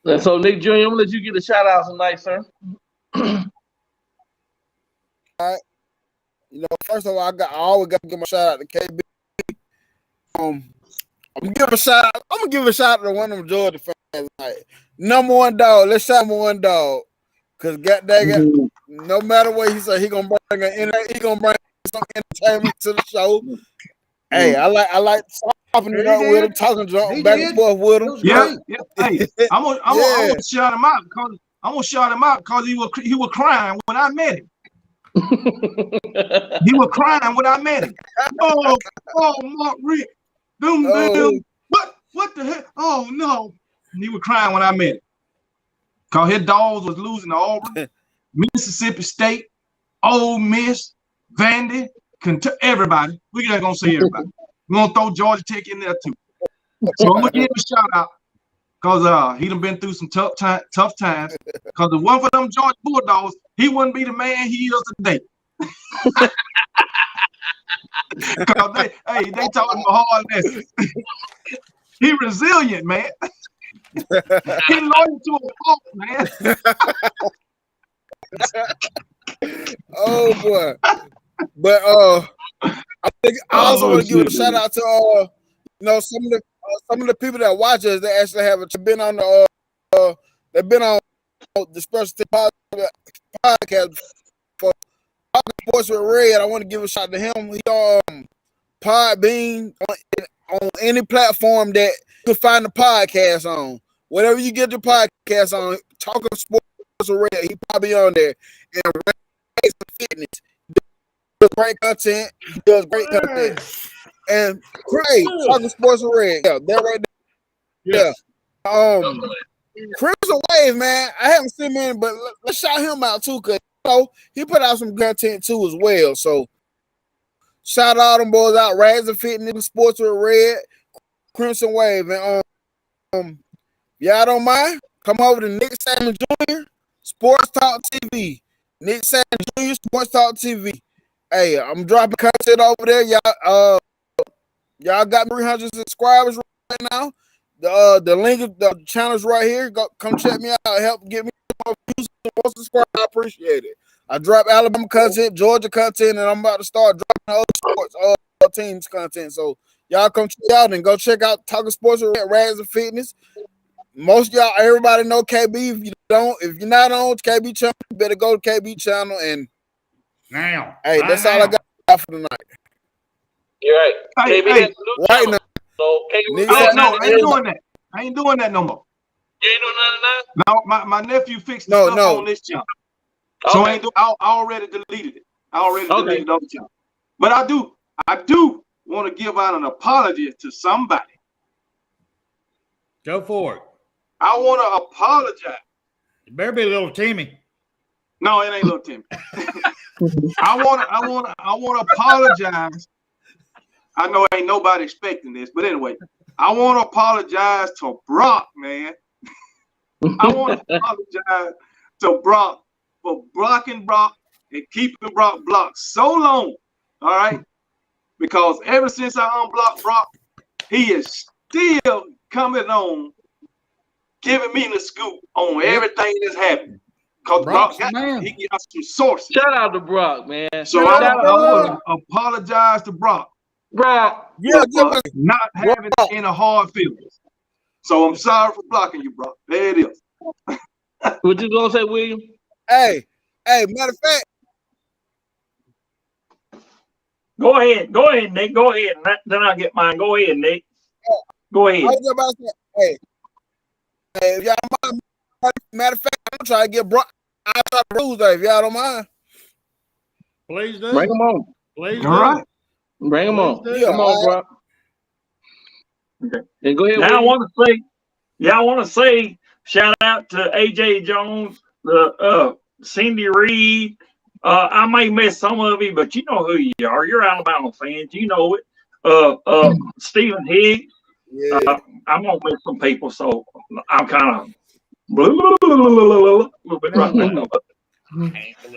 And so, Nick Jr., I'm gonna let you get a shout out tonight, sir. All right. First of all, I always got to give my shout out to KB. I'm gonna give a shout out. I'm gonna give a shout out to one of them Georgia fans. Like, number one dog. Let's shout number one dog. Cause no matter what he say, he gonna bring some entertainment to the show. Hey, I like talking it up with him, talking back and forth with him. Yeah. Hey, I'm gonna shout him out because he was crying when I met him. He was crying when I met him. Oh, Mark Rick. What the heck? Oh no. And he was crying when I met him. Cause his dogs was losing to Auburn, Mississippi State, Ole Miss, Vandy, everybody. We're not gonna say everybody. We're gonna throw Georgia Tech in there too. So I'm gonna give him a shout out because he done been through some tough times. Because the one for them Georgia Bulldogs, he wouldn't be the man he is today. Because they taught him a hard lesson. He resilient, man. He loyal to a fault, man. Oh boy. But I also want to give a shout out to some of the people that watch us. They actually have been on they've been on the Special podcast for Talking Sports with Red. I want to give a shout out to him. He on Podbean on any platform that you can find the podcast on. Whatever you get the podcast on, Talking Sports with Red, he probably on there. And fitness. Great content. He does great content. And Craig, Talking Sports with Red. Yeah, that right there. Yeah. Crimson Wave, man. I haven't seen him, but let's shout him out too, because he put out some content too as well. So shout out them boys out. Rags and Fitness, Sports with Red, Crimson Wave. And y'all don't mind, come over to Nick Saban Jr. Sports Talk TV. Nick Saban Jr. Sports Talk TV. Hey, I'm dropping content over there. Y'all got 300 subscribers right now. The link of the channel's right here. Come check me out. Help get me more views and more subscribers. I appreciate it. I drop Alabama content, Georgia content, and I'm about to start dropping other sports, other teams content. So y'all come check out and go check out Talking Sports with Rags and Fitness. Most of y'all, everybody know KB. If you're not on KB channel, you better go to KB channel. And now, that's all I got for tonight. You're right. Hey, right now. So, no, I ain't doing that. I ain't doing that no more. You ain't doing nothing now? No, my nephew fixed the stuff on this channel. Okay. So I already deleted it. I already deleted the other channel. But I do want to give out an apology to somebody. Go for it. I want to apologize. It better be a little Timmy. No, it ain't little Timmy. I want to apologize. I know ain't nobody expecting this, but anyway, I want to apologize to Brock, man. I want to apologize to Brock for blocking Brock and keeping Brock blocked so long, all right? Because ever since I unblocked Brock, he is still coming on, giving me the scoop on everything that's happening. Because Brock he got some sources. Shout out to Brock, man. So I want to apologize to Brock. Brock, not having any hard feelings. So I'm sorry for blocking you, Brock. There it is. What you gonna say, William? Hey, matter of fact. Go ahead, Nick. Go ahead. Then I'll get mine. Go ahead, Nick. Go ahead. I was about to say, hey, if y'all mind, matter of fact, I'm trying to get Brock out of the rules there, if y'all don't mind. Please do. Bring them on. Please All right. Bring them on. Yeah, come on, Brock. Okay. And go ahead. Now I want to say, shout out to AJ Jones, Cindy Reed. I may miss some of you, but you know who you are. You're Alabama fans. You know it. Stephen Higgs. Yeah. I'm gonna miss some people, so I'm kind of a little bit right now.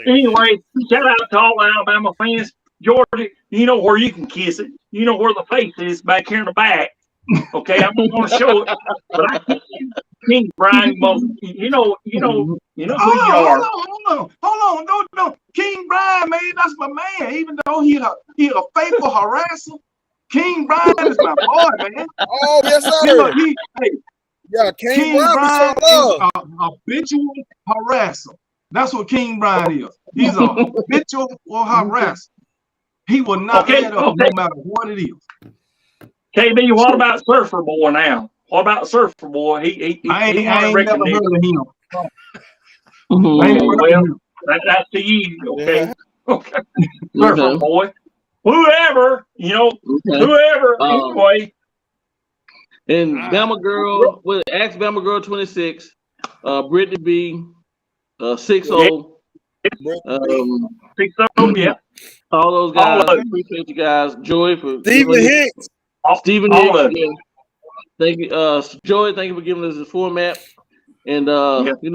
Anyway, shout out to all Alabama fans. Georgia, you know where you can kiss it. You know where the face is back here in the back. Okay, I'm not going to show it, but I can't. King Brian, you know who you are. Hold on. No. King Brian, man, that's my man. Even though he a faithful harasser, King Brian is my boy, man. Oh, yes, sir. You know, King Brian is a habitual harasser. That's what King Brian is. He's a habitual harasser. He will not let up no matter what it is. KB, what about Surfer Boy now? What about Surfer Boy? I ain't never heard of him. Well, that's the you, okay? Yeah. Okay. Surfer Boy. Whoever, whoever, anyway. And Bama Girl, ask Bama Girl 26, Brittany B, 6-0. 6-0, yeah. All those guys, appreciate you guys. Joy for Stephen Hicks. Stephen Hicks. Yeah. Thank you, Joy. Thank you for giving us this format. And we're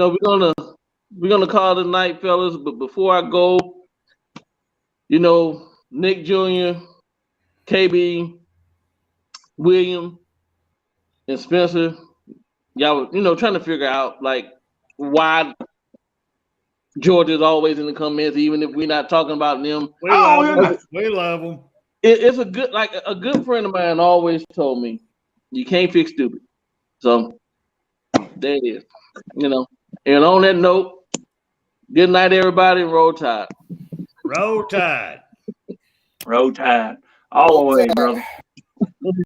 gonna call it a night, fellas. But before I go, Nick Jr., KB, William, and Spencer, y'all were, trying to figure out like why Georgia's always in the comments, even if we're not talking about them. We love them. It's a good friend of mine always told me, you can't fix stupid. So there it is. And on that note, good night, everybody, and roll tide. Roll tide. Roll tide. All the way, brother.